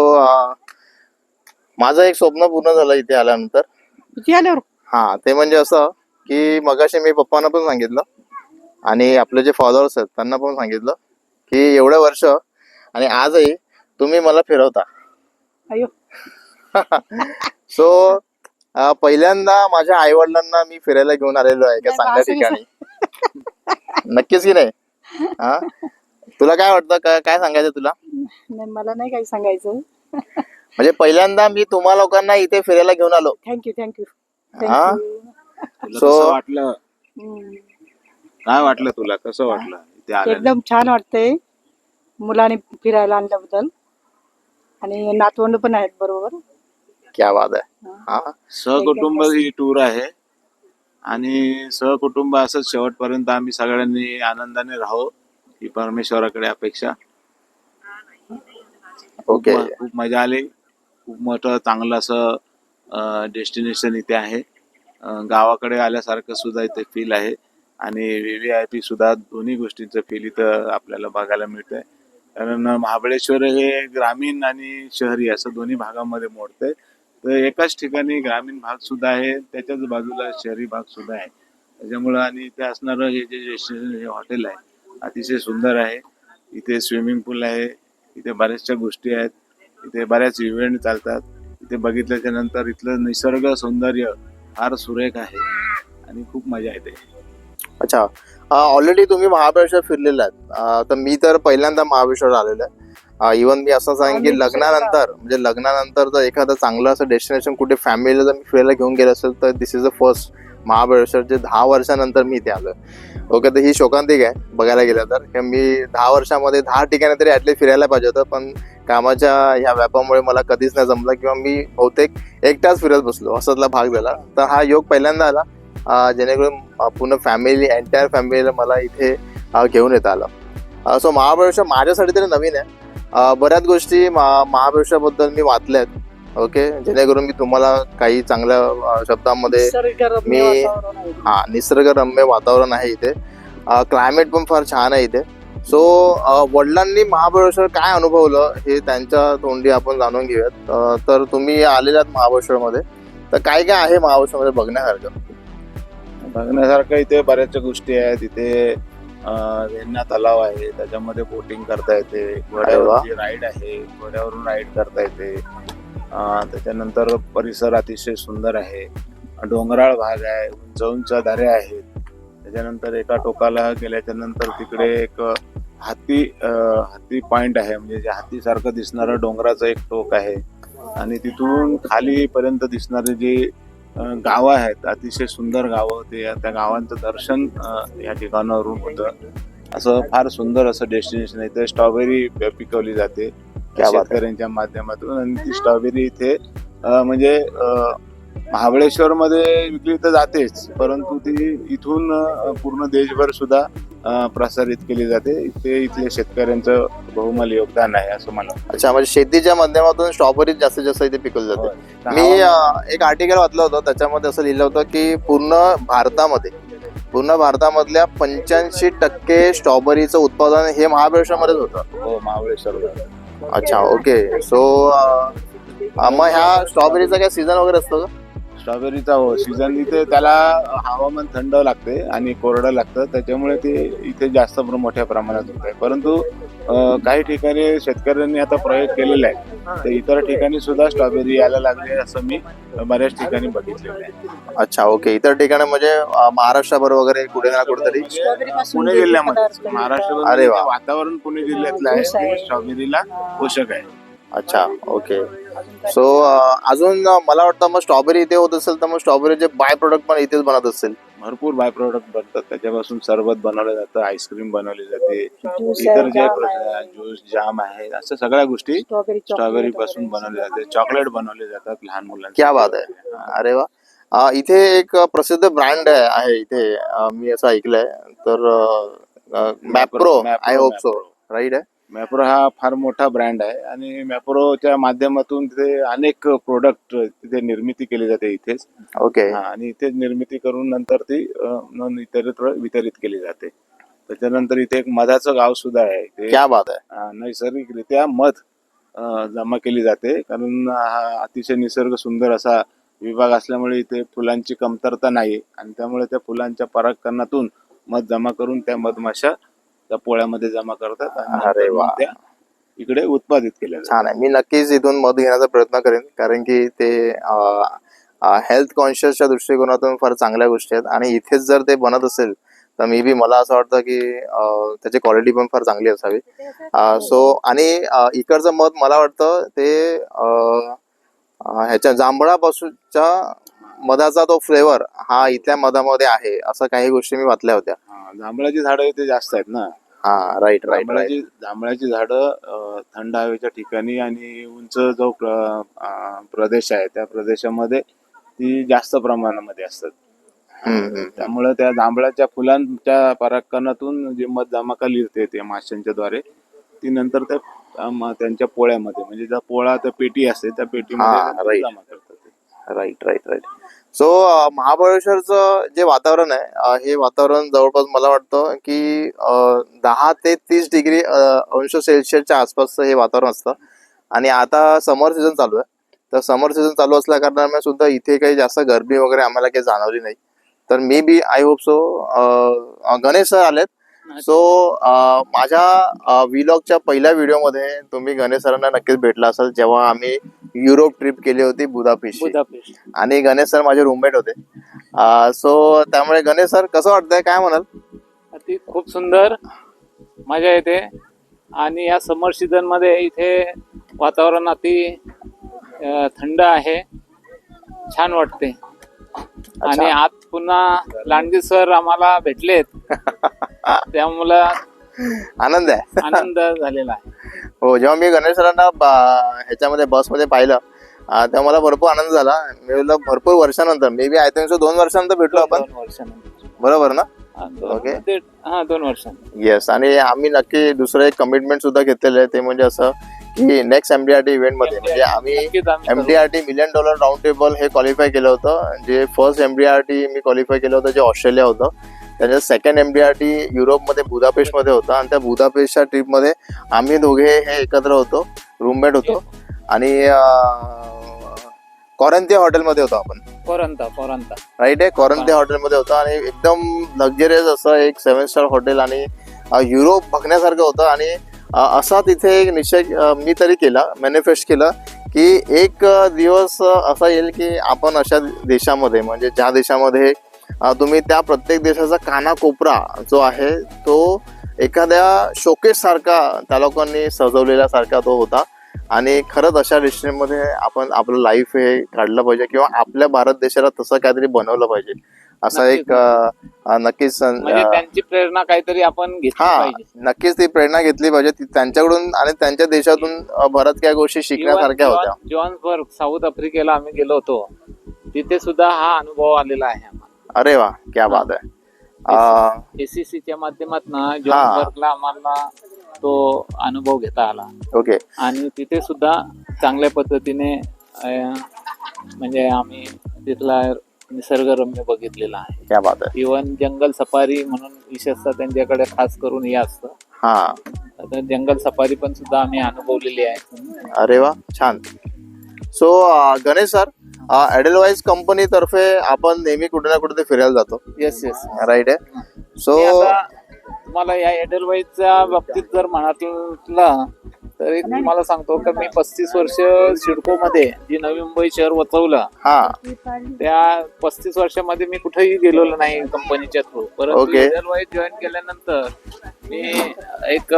माझं एक स्वप्न पूर्ण झालं इथे आल्यानंतर. हा ते म्हणजे असं की मगाशी मी पप्पांना पण सांगितलं आणि आपले जे फादर्स आहेत त्यांना पण सांगितलं की एवढे वर्ष आणि आजही तुम्ही मला फिरवता. सो पहिल्यांदा माझ्या आई वडिलांना मी फिरायला घेऊन आलेलो आहे एका चांगल्या ठिकाणी. नक्कीच की नाही. हा तुला काय वाटतं काय सांगायचं तुला. नाही, मला नाही काही सांगायचं. म्हणजे पहिल्यांदा मी तुम्हा लोकांना इथे फिरायला घेऊन आलो. थँक्यू. हा. तुला So- कसं वाटलं. काय वाटलं तुला कसं वाटलं इथे आल्याने? एकदम छान वाटतंय मुलाने फिरायला आणल्याबद्दल आणि नातवंड पण आहेत बरोबर. क्या बात आहे. हा. सहकुटुंब ही टूर आहे आणि सहकुटुंब असंच शेवटपर्यंत आम्ही सगळ्यांनी आनंदाने राहो ही परमेश्वराकडे अपेक्षा. ओके. खूप मजा आली. खूप मोठं चांगलं असं डेस्टिनेशन इथे आहे. गावाकडे आल्यासारखं सुद्धा इथे फील आहे आणि VVIP सुद्धा दोन्ही गोष्टींचं फील इथं आपल्याला बघायला मिळतंय. कारण महाबळेश्वर हे ग्रामीण आणि शहरी असं दोन्ही भागामध्ये मोडतंय. तर एकाच ठिकाणी ग्रामीण भाग सुद्धा आहे त्याच्याच बाजूला शहरी भाग सुद्धा आहे. त्याच्यामुळं आणि इथे असणारं हे जे डेस्टिनेशन हे हॉटेल आहे अतिशय सुंदर आहे. इथे स्विमिंग पूल आहे. इथे बऱ्याचशा गोष्टी आहेत. इथे बऱ्याच इव्हेंट चालतात. इथे बघितल्याच्या नंतर इथलं निसर्ग सौंदर्य फार सुरेख आहे आणि खूप मजा येते. अच्छा. ऑलरेडी तुम्ही महाबळेश्वर फिरलेला आहेत. तर मी तर पहिल्यांदा महाबळेश्वर आलेलो आहे. इव्हन मी असं सांगेन की लग्नानंतर जर एखादं चांगलं असं डेस्टिनेशन कुठे फॅमिलीला जर मी फिरायला घेऊन गेलं असेल तर this is the first Mahabaleshwar जे 10 वर्षानंतर मी इथे आलोय. ओके, तर ही शोकांतिक आहे बघायला गेलं तर, की मी 10 वर्षामध्ये 10 ठिकाणी तरी ऍटलीस्ट फिरायला पाहिजे होतं, पण कामाच्या ह्या व्यापामुळे मला कधीच नाही जमलं किंवा मी बहुतेक एकटाच फिरत बसलो असातला भाग झाला. तर हा योग पहिल्यांदा आला जेणेकरून पूर्ण फॅमिली, एंटायर फॅमिलीला मला इथे घेऊन येता आलं. सो महाबळेश्वर माझ्यासाठी तरी नवीन आहे. बऱ्याच गोष्टी महाबळेश्वरबद्दल मी वाचल्यात. ओके, जेणेकरून मी तुम्हाला काही चांगल्या शब्दामध्ये निसर्गरम्य मी- वातावरण आहे. निसर्गरम्य वातावरण आहे इथे. क्लायमेट पण फार छान आहे इथे. सो वडिलांनी महाबळेश्वर काय अनुभवलं हे त्यांच्या तोंडी आपण जाणून घेऊयात. तर तुम्ही आलेलात महाबळेश्वरमध्ये, तर काय काय आहे महाबळेश्वरमध्ये बघण्यासारखं? बघण्यासारखं इथे बऱ्याचशा गोष्टी आहेत. इथे वेण्णा तलाव आहे, त्याच्यामध्ये बोटिंग करता येते, घोड्यावरची राईड आहे, घोड्यावरून राईड करता येते. त्याच्यानंतर परिसर अतिशय सुंदर आहे, डोंगराळ भाग आहे, उंच उंच दऱ्या आहेत. त्याच्यानंतर एका टोकाला गेल्याच्या नंतर तिकडे एक हाती पॉइंट आहे, म्हणजे जे हातीसारखं दिसणारं डोंगराचं एक टोक आहे. आणि तिथून खालीपर्यंत दिसणारे जे गावं आहेत, अतिशय सुंदर गावं, ते त्या गावांचं दर्शन या ठिकाणावरून होतं. असं फार सुंदर असं डेस्टिनेशन आहे. इथे स्ट्रॉबेरी पिकवली जाते शेतकऱ्यांच्या माध्यमातून, आणि ती स्ट्रॉबेरी इथे म्हणजे महाबळेश्वर मध्ये विकली तर जातेच, परंतु ती इथून पूर्ण देशभर सुद्धा प्रसारित केली जाते. इथल्या शेतकऱ्यांचं बहुमोल योगदान आहे असं मला वाटतं. अच्छा, म्हणजे शेतीच्या माध्यमातून स्ट्रॉबेरी जास्तीत जास्त इथे पिकवली जाते. मी एक आर्टिकल वाचलं होतं, त्याच्यामध्ये असं लिहिलं होतं की पूर्ण भारतामधल्या 85% स्ट्रॉबेरीचं उत्पादन हे महाबळेश्वरमध्येच होतं. हो, महाबळेश्वर. अच्छा, ओके. सो मग ह्या स्ट्रॉबेरीचा काय सीझन वगैरे असतो का? स्ट्रॉबेरीचा हो सीझन. इथे त्याला हवामान थंड लागते आणि कोरडं लागतं, त्याच्यामुळे ते इथे जास्त मोठ्या प्रमाणात होत आहे. परंतु काही ठिकाणी शेतकऱ्यांनी आता प्रयोग केलेला आहे, तर इतर ठिकाणी सुद्धा स्ट्रॉबेरी यायला लागले असं मी बऱ्याच ठिकाणी बघितलेलं आहे. अच्छा, ओके. इतर ठिकाणी म्हणजे महाराष्ट्राभर वगैरे कुठे ना कुठेतरी पुणे जिल्ह्यामध्ये महाराष्ट्र अरे वा. वातावरण पुणे जिल्ह्यातलं आहे, ते स्ट्रॉबेरीला पोषक आहे. अच्छा, ओके. सो अजून मला वाटतं मग स्ट्रॉबेरी इथे होत असेल तर मग स्ट्रॉबेरीचे बाय प्रोडक्ट पण इथेच बनत असेल. भरपूर बाय प्रोडक्ट बनतात. त्याच्यापासून सरबत बनवलं जातं, आईस्क्रीम बनवली जाते, ज्यूस इतर जे जाम आहे. ज्यूस, जाम आहे, असं सगळ्या गोष्टी स्ट्रॉबेरी स्ट्रॉबेरी चॉकलेट पासून बनवले जाते. चॉकलेट बनवले जातात लहान मुलांना. क्या बात आहे. अरे वा. इथे एक प्रसिद्ध ब्रँड आहे इथे, मी असं ऐकलंय. तर Mapro, I hope so, right आहे? मॅप्रो हा फार मोठा ब्रँड आहे, आणि मॅप्रोच्या माध्यमातून तिथे अनेक प्रोडक्ट तिथे निर्मिती केली जाते इथेच. ओके. आणि इथेच निर्मिती करून नंतर ती इतरत्र वितरित केली जाते. त्याच्यानंतर इथे एक मधाचं गाव सुद्धा आहे. ते क्या बात आहे. नैसर्गिकरित्या मध जमा केली जाते, कारण हा अतिशय निसर्ग सुंदर असा विभाग असल्यामुळे इथे फुलांची कमतरता नाही, आणि त्यामुळे त्या फुलांच्या परागकणातून मध जमा करून त्या मधमाशा त्या पोळ्यामध्ये जमा करतात आणि अरे नंतर मग वा. त्या इकडे उत्पादित केल्या जातात. छान आहे. मी नक्कीच इथून मध घेण्याचा प्रयत्न करेन, कारण की ते हेल्थ कॉन्शियसच्या दृष्टिकोनातून फार चांगल्या गोष्टी आहेत. आणि इथेच जर ते बनत असेल तर मे बी मला असं वाटतं की त्याची क्वालिटी पण फार चांगली असावी. सो आणि इकडचं मध मला वाटतं ते ह्याच्या जांभळापासूनच्या मधाचा तो फ्लेवर हा इथल्या मधामध्ये आहे, असं काही गोष्टी मी वाचल्या होत्या. जांभळाची झाडं इथे जास्त आहेत ना. हा, राईट राईट राईट. जांभळाची झाडं थंड हवेच्या ठिकाणी आणि उंच जो प्रदेश आहे त्या प्रदेशामध्ये ती जास्त प्रमाणामध्ये असतात. त्यामुळे त्या जांभळाच्या फुलांच्या परागकणातून जे मध जमा केली जाते त्या माशांच्या द्वारे, ती नंतर त्या त्यांच्या पोळ्यामध्ये, म्हणजे ज्या पोळा त्या पेटी असते त्या पेटीमध्ये right. जमा करतात. Right right right. सो महाबळेश्वरचं जे वातावरण आहे हे वातावरण जवळपास मला वाटतं की 10 ते 30 डिग्री अंश सेल्सिअसच्या आसपासचं हे वातावरण असतं. आणि आता समर सीझन चालू आहे, तर समर सीझन चालू असल्या कारणाने सुद्धा इथे काही जास्त गरमी वगैरे आम्हाला काही जाणवली नाही. तर maybe I hope so Ganesh sir आलेत. सो माझ्या व्लॉगच्या पहिल्या व्हिडिओमध्ये तुम्ही गणेश सरांना नक्कीच भेटला असाल, जेव्हा आम्ही युरोप ट्रिप केली होती बुदापेस्ट, आणि गणेश सर माझे रूममेट होते. सो त्यामुळे गणेश सर कसं वाटतंय, काय म्हणाल? अति खूप सुंदर मजा येते, आणि या समर सीझन मध्ये इथे वातावरण अति थंड आहे, छान वाटते. आणि आज पुन्हा लांडगे सर आम्हाला भेटलेत त्यामुळं आनंद आहे. आनंद झालेला आहे. हो, जेव्हा मी गणेश सरांना ह्याच्यामध्ये बसमध्ये पाहिलं तेव्हा मला भरपूर आनंद झाला. मी बोललो भरपूर वर्षानंतर, मे बी आय थिंक 2 वर्षानंतर भेटलो आपण, 2 वर्षांनंतर. बरोबर ना? ओके. 2 वर्षांनंतर. येस. आणि आम्ही नक्की दुसरं एक कमिटमेंट सुद्धा घेतलेलं आहे, ते म्हणजे असं की नेक्स्ट MDRT इव्हेंट मध्ये म्हणजे आम्ही नक्कीच आम्ही करू. MDRT $1 million राऊंड टेबल हे क्वालिफाय केलं होतं. जे फर्स्ट MDRT मी क्वालिफाय केलं होतं जे ऑस्ट्रेलिया होतं, त्याच्या सेकंड MDRT युरोपमध्ये बुदापेस्टमध्ये होता. आणि त्या बुदापेस्टच्या ट्रिपमध्ये आम्ही दोघे हे एकत्र होतो, रूममेट होतो. आणि कॉरंथिया हॉटेलमध्ये होतो आपण, कोरंता राईट आहे. कॉरंथिया हॉटेलमध्ये होतो आणि एकदम लक्झरियस असं एक 7 स्टार हॉटेल आणि युरोप बघण्यासारखं होतं. आणि असा तिथे एक निश्चय मी तरी केला, मॅनिफेस्ट केलं की एक दिवस असा येईल की आपण अशा देशामध्ये म्हणजे ज्या देशामध्ये तुम्ही त्या प्रत्येक देशाचा कानाकोपरा जो आहे तो एखाद्या शोकेस सारखा त्या लोकांनी सजवलेला सारखा तो होता. आणि खरंच अशा डेस्टिनेशनमध्ये आपण आपलं लाईफ हे काढलं पाहिजे किंवा आपल्या भारत देशाला तसं काहीतरी बनवलं पाहिजे असा एक नक्कीच म्हणजे त्यांची प्रेरणा काहीतरी आपण घेतली हा पाहिजे. नक्कीच ती प्रेरणा घेतली पाहिजे त्यांच्याकडून आणि त्यांच्या देशातून बऱ्याच काही गोष्टी शिकण्यासारख्या होत्या. जोहान्सबर्ग साऊथ आफ्रिकेला आम्ही गेलो होतो, तिथे सुद्धा हा अनुभव आलेला आहे आम्हाला. अरे वा, क्या बात आहे. ACCच्या माध्यमातून जोहान्सबर्गला आम्हाला तो अनुभव घेता आला. ओके. आणि तिथे सुद्धा चांगल्या पद्धतीने म्हणजे आम्ही तिथला निसर्गरम्य बघितलेला आहे. क्या बात आहे. इव्हन जंगल सफारी म्हणून विशेषतः त्यांच्याकडे खास करून हे असतं. हा, तर जंगल सफारी पण सुद्धा आम्ही अनुभवलेली आहे. अरे वा, छान. So Ganesh sir, Edelweiss company तर्फे आपण नेहमी कुठे ना कुठे फिरायला जातो, येस राईट आहे. सो तुम्हाला या एडलवाईजच्या बाबतीत जर म्हणाल तर एक तुम्हाला सांगतो की मी 35 वर्ष सिडको मध्ये जी नवी मुंबई शहर वचवलं, हा, त्या 35 वर्षामध्ये मी कुठेही गेलेलो नाही कंपनीच्या थ्रू. परंतु Okay. एडलवाईज जॉईन केल्यानंतर मी एक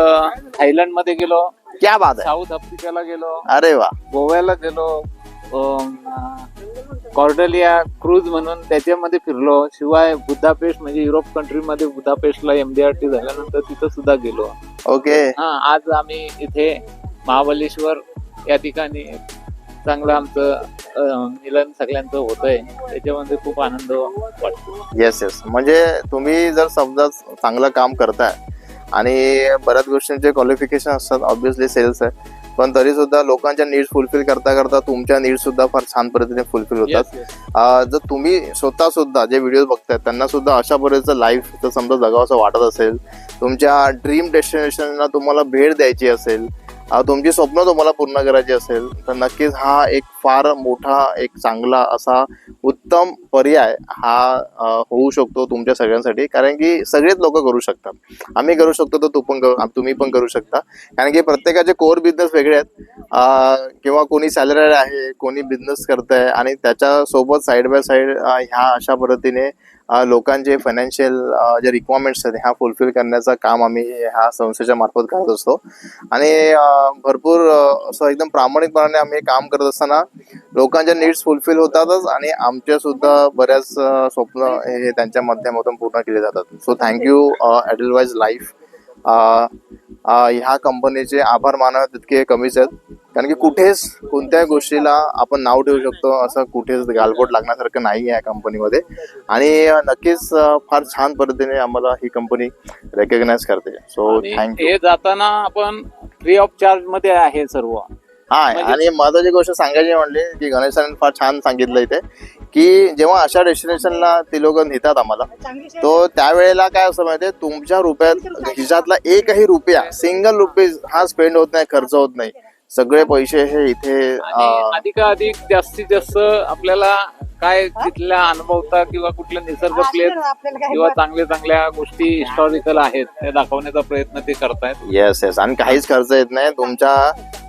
थायलंड मध्ये गेलो, क्या बात आहे. साऊथ आफ्रिकेला गेलो, अरे वा, गोव्याला गेलो, कॉर्डेलिया क्रूज म्हणून त्याच्यामध्ये फिरलो. शिवाय बुदापेस्ट म्हणजे युरोप कंट्रीमध्ये बुदापेस्टला MDRT झाल्यानंतर तिथं सुद्धा गेलो. ओके. आज आम्ही इथे महाबळेश्वर या ठिकाणी चांगलं आमचं मिलन सगळ्यांचं होतंय, त्याच्यामध्ये खूप आनंद वाटतो. Yes yes. म्हणजे तुम्ही जर समजा चांगलं काम करताय आणि बऱ्याच गोष्टींचे क्वालिफिकेशन असतात, ऑब्व्हियसली सेल्स आहे, पण तरी सुद्धा लोकांच्या नीड्स फुलफिल करता करता तुमच्या नीड्स सुद्धा फार छान पद्धतीने फुलफिल होतात. जर तुम्ही स्वतः सुद्धा जे व्हिडिओ बघताय त्यांना सुद्धा अशा पद्धतीचं लाईफ जर समजा जगावंसं वाटत असेल, तुमच्या ड्रीम डेस्टिनेशनला तुम्हाला भेट द्यायची असेल, तुमची स्वप्न तुम्हाला पूर्ण करायची असेल, तर नक्कीच हा एक फार मोठा एक चांगला असा उत्तम पर्याय हा होऊ शकतो तुमच्या सगळ्यांसाठी. कारण की सगळेच लोक करू शकतात, आम्ही करू शकतो तर तुम्ही पण करू शकता. कारण की प्रत्येकाचे कोर बिझनेस वेगळे आहेत, किंवा कोणी सॅलरी आहे, कोणी बिझनेस करतंय आणि त्याच्यासोबत साईड बाय साईड ह्या अशा पद्धतीने लोकांचे फायनान्शियल जे रिक्वायरमेंट्स आहेत ह्या फुलफिल करण्याचं काम आम्ही ह्या संस्थेच्या मार्फत करत असतो. आणि भरपूर असं एकदम प्रामाणिकपणाने आम्ही काम करत असताना लोकांच्या नीड्स फुलफिल होतातच आणि आमच्या सुद्धा बऱ्याच स्वप्न हे त्यांच्या माध्यमातून पूर्ण केले जातात. So thank you Edelweiss life. ह्या कंपनीचे आभार मानावे तितके कमीच आहेत. कारण की कुठेच कोणत्याही गोष्टीला आपण नाव ठेवू शकतो असं कुठेच गालबोट लागण्यासारखं नाही आहे कंपनीमध्ये. आणि नक्कीच फार छान पद्धतीने आम्हाला ही कंपनी रेकग्नाइज करते. So thank you. हे जाताना आपण फ्री ऑफ चार्ज मध्ये आहे सर्व. हा, आणि महत्वाची गोष्ट सांगायची म्हणली की गणेशाने फार छान सांगितलं इथे की जेव्हा अशा डेस्टिनेशनला ते लोक नेतात आम्हाला, तो त्यावेळेला काय असं माहितीये, तुमच्या रुपयात खिशातला एकही रुपया, सिंगल रुपीज हा स्पेंड होत नाही, खर्च होत नाही. सगळे पैसे हे इथे अधिकाधिक जास्तीत जास्त आपल्याला काय तिथल्या अनुभवता किंवा कुठल्या निसर्ग प्लेस किंवा चांगल्या गोष्टी हिस्टॉरिकल आहेत त्या दाखवण्याचा प्रयत्न ते करतायत. Yes yes. आणि काहीच खर्च येत नाही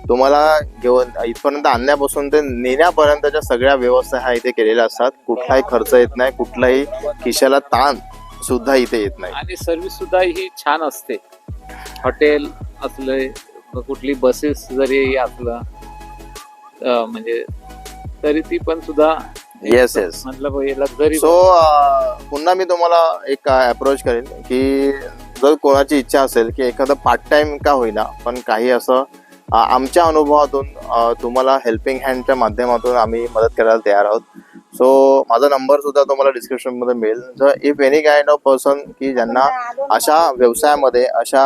तुम्हाला घेऊन इथपर्यंत आणण्यापासून ते नेण्यापर्यंतच्या सगळ्या व्यवस्था ह्या इथे केलेल्या असतात. कुठलाही खर्च येत नाही, कुठलाही खिशाला ताण सुद्धा इथे येत नाही. आणि सर्व्हिस सुद्धा ही छान असते. हॉटेल असले, कुठली बसेस जरी असलं म्हणजे तरी ती पण सुद्धा येस येस. मतलब लक्झरी. सो पुन्हा मी तुम्हाला एक अप्रोच करेन की जर कोणाची इच्छा असेल की एखादं पार्ट टाइम का होईना पण काही असं आमच्या अनुभवातून तुम्हाला हेल्पिंग हँडच्या माध्यमातून आम्ही मदत करायला तयार आहोत. सो माझा नंबर सुद्धा तुम्हाला डिस्क्रिप्शनमध्ये मिळेल. जर if any kind of person की ज्यांना अशा व्यवसायामध्ये अशा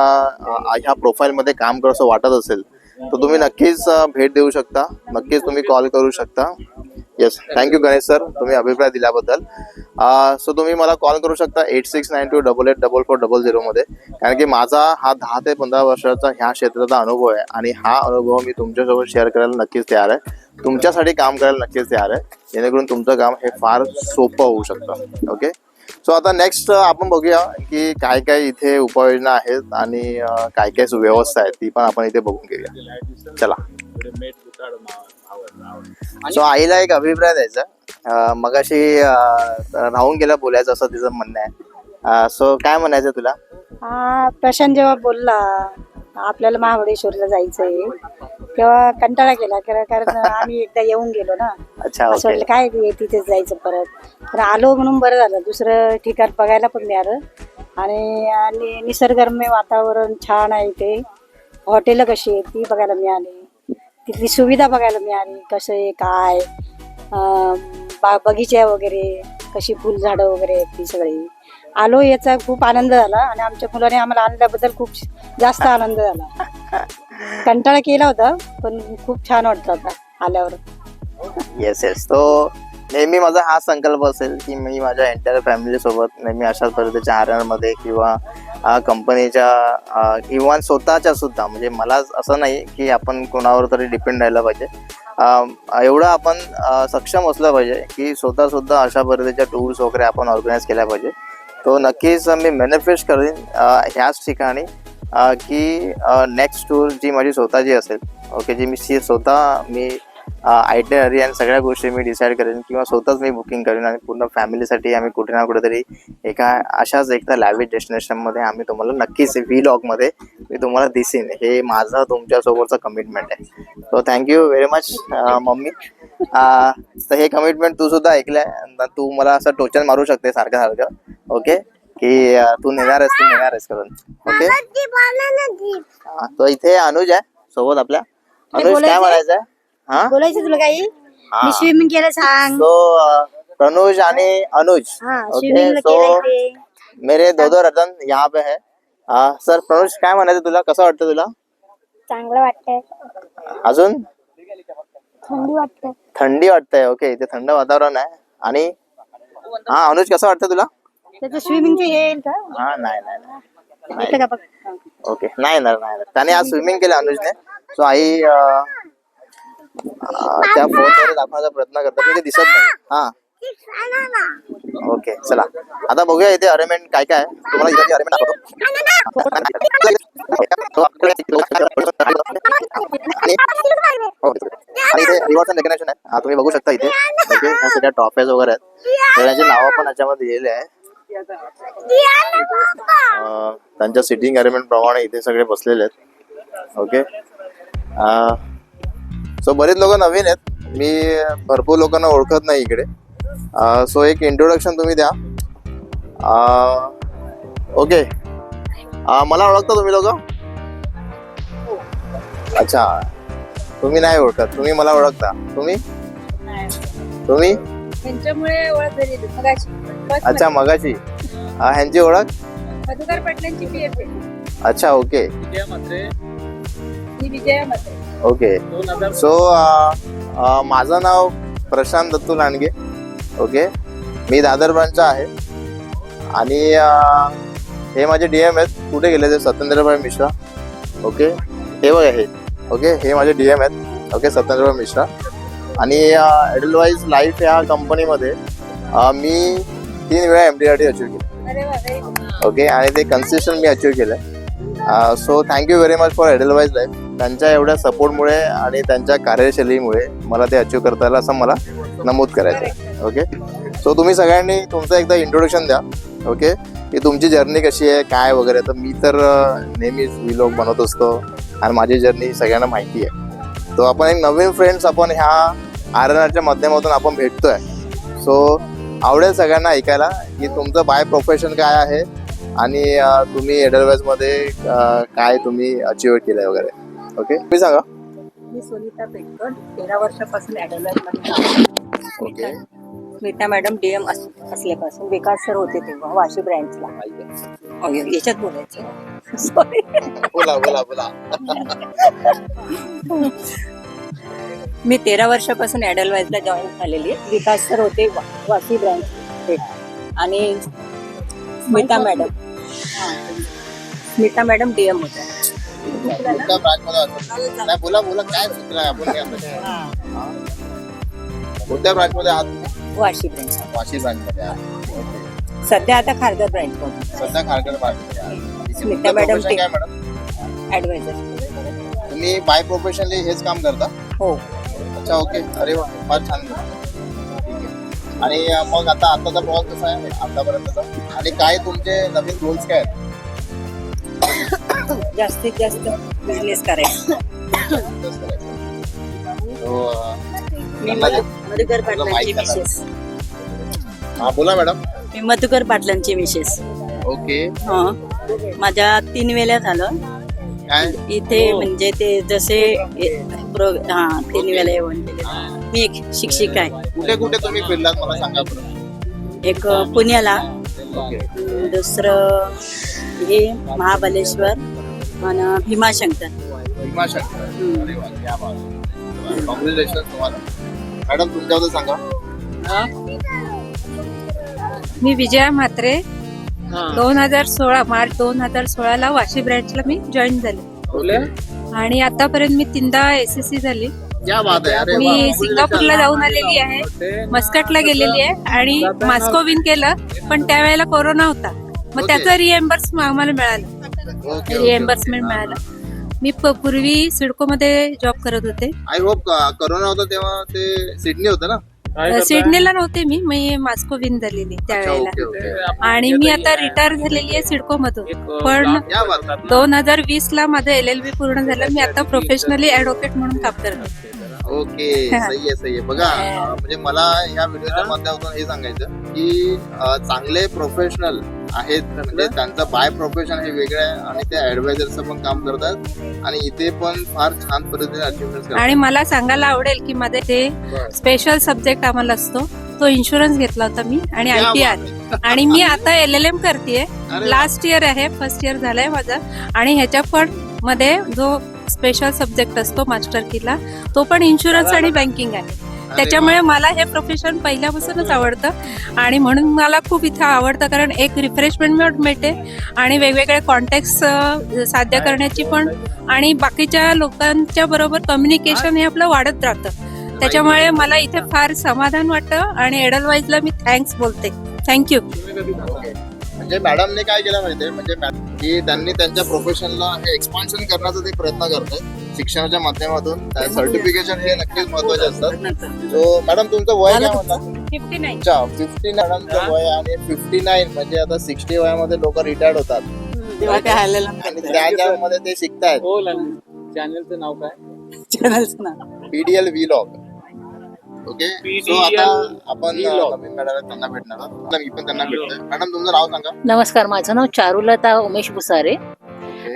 ह्या प्रोफाईलमध्ये काम करावं वाटत असेल तर तुम्ही नक्कीच भेट देऊ शकता, नक्कीच तुम्ही कॉल करू शकता. येस, थँक्यू गणेश सर तुम्ही अभिप्राय दिल्याबद्दल. सो तुम्ही मला कॉल करू शकता 8692884400 मध्ये, कारण की माझा हा 10 ते 15 वर्षाचा ह्या क्षेत्राचा अनुभव आहे आणि हा अनुभव मी तुमच्यासोबत शेअर करायला नक्कीच तयार आहे, तुमच्यासाठी काम करायला नक्कीच तयार आहे, जेणेकरून तुमचं काम हे फार सोपं होऊ शकतं. ओके, सो आता नेक्स्ट आपण बघूया की काय काय इथे उपाययोजना आहेत आणि काय काय सुव्यवस्था आहे ती पण आपण इथे बघून घेऊया. चला. सो आईला एक अभिप्राय द्यायचा, मगाशी राहून गेला बोलायचं असं तिचं म्हणणं आहे. सो काय म्हणायचं तुला? प्रशांत जेव्हा बोलला आपल्याला महाबळेश्वरला जायचंय तेव्हा कंटाळा केला, कारण आम्ही एकदा येऊन गेलो ना. अच्छा, असं ओके. वाटलं काय तिथेच जायचं परत, पण आलो म्हणून बरं झालं. दुसरं ठिकाण बघायला पण मिळालं आणि निसर्गरम्य वातावरण छान आहे. इथे हॉटेलं कशी आहेत ती बघायला मिळाली, तिथली सुविधा बघायला मिळाली, कसं आहे काय, बगीचा वगैरे कशी फुलझाडं वगैरे आहेत ती सगळी. आलो याचा खूप आनंद झाला आणि आमच्या मुलाने आम्हाला आणल्याबद्दल खूप जास्त आनंद झाला. कंटाळा केला होता पण खूप छान वाटत होता आल्यावर. Yes yes. तो नेहमी माझा हा संकल्प असेल की मी माझ्या एंटायर फॅमिली सोबत नेहमी अशाच पद्धतीच्या आरण्यामध्ये किंवा कंपनीच्या किंवा स्वतःच्या सुद्धा, म्हणजे मला असं नाही की आपण कोणावर तरी डिपेंड राहायला पाहिजे, एवढं आपण सक्षम असलं पाहिजे की स्वतः सुद्धा अशा पद्धतीच्या टूर्स वगैरे आपण ऑर्गनाईज केल्या पाहिजे. तो नक्कीच मी मॅनिफेस्ट करेन ह्याच ठिकाणी की नेक्स्ट टूर जी माझी स्वतःची असेल, ओके, जी मी स्वतः मी आयटिनरी आणि सगळ्या गोष्टी मी डिसाईड करेन किंवा स्वतःच मी बुकिंग करेन आणि पूर्ण फॅमिलीसाठी आम्ही कुठे ना कुठेतरी एका अशाच एकदा लॅविश डेस्टिनेशनमध्ये आम्ही तुम्हाला नक्कीच व्लॉगमध्ये मी तुम्हाला दिसेन. हे माझं तुमच्यासोबतचं कमिटमेंट आहे. So thank you very much mummy. तर हे कमिटमेंट तू सुद्धा ऐकलंय, तू मला असं टोचन मारू शकते सारखं सारखं, ओके, की तू नेणार आहेस करून. ओके, तो इथे अनुज आहे सोबत आपल्या. अनुज काय म्हणायचं आहे? हाँ बोलायचं तुला काही? हाँ. मी स्विमिंग केलं सांग. तो प्रनुज आणि अनुज, ओके, सो मेरे दो रतन यहाँ पे है. सर प्रनुज काय म्हणायचं तुला, कसं वाटतं तुला? चांगलं वाटतंय, अजून थंडी वाटते. थंडी वाटतंय. ओके, इथे थंड वातावरण आहे. आणि हा अनुज कसं वाटतं तुला? त्याचं स्विमिंगचं हे येईल का? हा नाही नाही नाही. येतं का बघ? ओके, नाही नाही, त्याने आज स्विमिंग केलं अनुजने. सो आई त्या फोनवर दाखवण्याचा प्रयत्न करतात पण ते दिसत नाही. हा ओके, चला आता बघूया इथे अरेंजमेंट काय काय आहे. तुम्हाला इथे अरेंजमेंट दाखवतो. आणि इथे रिवॉर्ड्स अँड डेकोरेशन आहे, तुम्ही बघू शकता इथे. ओके, ह्या सगळ्या ट्रॉफीज वगैरे आहेत, त्यांची नावं पण याच्यामध्ये दिलेली आहे. त्यांच्या सिटिंग अरेंजमेंट प्रमाणे इथे सगळे बसलेले आहेत. ओके, सो बरेच लोक नवीन आहेत, मी भरपूर लोकांना ओळखत नाही इकडे. सो एक इंट्रोडक्शन तुम्ही द्या. ओके, मला ओळखता तुम्ही लोक? अच्छा, तुम्ही नाही ओळखत, तुम्ही मला ओळखता. तुम्ही त्यांच्यामुळे ओळख झाली मगाशी. अच्छा, मगाशी. ह्यांची ओळख? मधुकर पाटलांची पीएफ आहे. अच्छा, ओके, विजया म्हात्रे, ही विजया म्हात्रे. ओके. 2000. सो माझं नाव प्रशांत दत्तू लांडगे. ओके, मी दादर ब्रांचचा आहे आणि हे माझे डीएम आहेत. कुठे गेले ते? सत्येंद्रभाई मिश्रा. ओके, हे बघा हे. ओके, हे माझे डीएम आहेत. ओके, सत्येंद्रभाई मिश्रा. आणि एडलवाईज लाईफ या कंपनीमध्ये मी 3 वेळा MD अचीव्ह केलं. अरे वा, very good. ओके, आणि ते कन्सिस्टंट मी अचीव्ह केलं. So thank you very much for Edelweiss Life. त्यांच्या एवढ्या सपोर्टमुळे आणि त्यांच्या कार्यशैलीमुळे मला ते अचीव्ह करता आलं असं मला नमूद करायचं आहे. ओके, सो तुम्ही सगळ्यांनी तुमचं एकदा इंट्रोडक्शन द्या. ओके, की तुमची जर्नी कशी आहे काय वगैरे. तर मी तर नेहमीच व्लॉग बनवत असतो आणि माझी जर्नी सगळ्यांना माहिती आहे. तो आपण एक नवीन फ्रेंड्स आपण ह्या आरएनआरच्या माध्यमातून आपण भेटतोय. सो आवडेल सगळ्यांना ऐकायला की तुमचं बाय प्रोफेशन काय आहे आणि तुम्ही एडलवाईजमध्ये काय तुम्ही अचीव केलंय वगैरे. ओके, तुम्ही सांगा. मी सुनीता पेटकर 13 वर्षापासून ॲडव्हान्समध्ये ओके. स्मिता मॅडम DM असल्यापासून विकास सर होते तेव्हा वाशी ब्रँचला. याच्यात बोलायचं सॉरी. बोला बोला बोला. मी 13 वर्षापासून ॲडलवाईजला जॉईन झालेली आहे. विकास सर होते वाशी ब्रँच आणि स्मिता मॅडम DM होत्या. कोणत्या ब्रांचमध्ये आहात? नाही, बोला बोला, काय सुचलं आपण कोणत्या ब्रांचमध्ये आहात? वाशी ब्रँच. वाशी ब्रांचमध्ये आहात. सध्या आता खारघर ब्रँच मध्ये सध्या खारघर ब्रांचमध्ये आहात. स्मिता मॅडम Profession काय मॅडम? ॲडवायझर. तुम्ही बाय प्रोफेशनली हेच काम करता? हो. अच्छा, ओके. अरे वा, फार छान. ठीक आहे. आणि मग आताचा प्रवास कसा आहे आतापर्यंतचा, आणि काय तुमचे नवीन गोल्स काय आहेत? जास्तीत जास्त बिझनेस करायचा. मी मधुकर पाटलांची मिसेस. हा, बोला मॅडम. मी मधुकर पाटलांची मिसेस. ओके. माझ्या 3 वेळा झालं काय इथे, म्हणजे ते जसे 3 वेळा येऊन मी एक शिक्षिका आहे. कुठे कुठे तुम्ही फिरलात मला सांगा बरं. एक पुण्याला, ओके. दुसरं हे महाबलेश्वर आणि भीमाशंकर. भीमाशंकर. अरे वा, क्या बात. कॉंग्रॅच्युलेशन तुम्हाला. मॅडम तुमच्याबद्दल सांगा. मी विजया म्हात्रे. 2016 मार्च 2016 वाशी ब्रँचला मी जॉईन झाले आणि आतापर्यंत मी 3दा SSC झाली. क्या बात आहे. अरे वा, मी सिंगापूरला जाऊन आलेली आहे, मस्कटला गेलेली आहे आणि मास्को विन केलं, पण त्यावेळेला कोरोना होता. मग त्याचं रिएम्बर्स आम्हाला मिळालं, ओके. रिएम्बर्समेंट मिळालं. मी पूर्वी सिडकोमध्ये जॉब करत होते. आय होप कोरोना होता तेव्हा ते सिडनी होतं ना? सिडनीला नव्हते मी मास्को विन झालेली त्यावेळेला. Okay okay. आणि मी आता रिटायर झालेली आहे सिडको मधून. पण क्या बात. 2020 मध्ये LLB पूर्ण झालं. मी आता प्रोफेशनली ऍडव्होकेट म्हणून काम करते. ओके, सही आहे सही आहे. बघा, म्हणजे मला ह्या व्हिडिओच्या माध्यमातून हे सांगायचं की चांगले प्रोफेशनल आहेत, म्हणजे त्यांचं बाय प्रोफेशन हे वेगळं आहे आणि ते ऍडवायझरचं पण काम करतात आणि इथे पण फार छान पद्धतीने अचिव्हमेंट करतात. आणि मला सांगायला आवडेल की मध्ये ते स्पेशल सब्जेक्ट आम्हाला असतो, तो इन्शुरन्स घेतला होता मी आणि ITR. आणि मी आता LLM करतेय. लास्ट इयर आहे, फर्स्ट इयर झालंय माझं. आणि ह्याच्या पण मध्ये जो स्पेशल सब्जेक्ट असतो मास्टर कीला, तो पण इन्शुरन्स आणि बँकिंग आहे. त्याच्यामुळे मला हे प्रोफेशन पहिल्यापासूनच आवडतं आणि म्हणून मला खूप इथं आवडतं, कारण एक रिफ्रेशमेंट मिळते आणि वेगवेगळे कॉन्टॅक्ट साध्य करण्याची पण, आणि बाकीच्या लोकांच्या बरोबर कम्युनिकेशन हे आपलं वाढत राहतं. त्याच्यामुळे मला इथे फार समाधान वाटतं आणि एडलवाईजला मी थँक्स बोलते. थँक्यू. म्हणजे मॅडमने काय केलं माहितीये, म्हणजे की त्यांनी त्यांच्या प्रोफेशनला हे एक्सपान्शन करण्याचा ते प्रयत्न करतात शिक्षणाच्या माध्यमातून. सर्टिफिकेशन हे नक्कीच महत्वाचे असतात. सो मॅडम तुमचं वय काय म्हणता? 59. अच्छा, 59 मॅडमचं वय. आणि 59 म्हणजे आता 60 वयामध्ये लोक रिटायर्ड होतात आणि त्याच्यामध्ये ते शिकतायत. चॅनलचं नाव काय? चॅनलचं नाव PDL व्लॉग. ओके. सो आता आपण नवीन मॅडम त्यांना भेटणार आहोत. मी पण त्यांना भेटतोय. मॅडम तुमचं नाव सांगा. नमस्कार, माझं नाव चारुलता उमेश भुसारे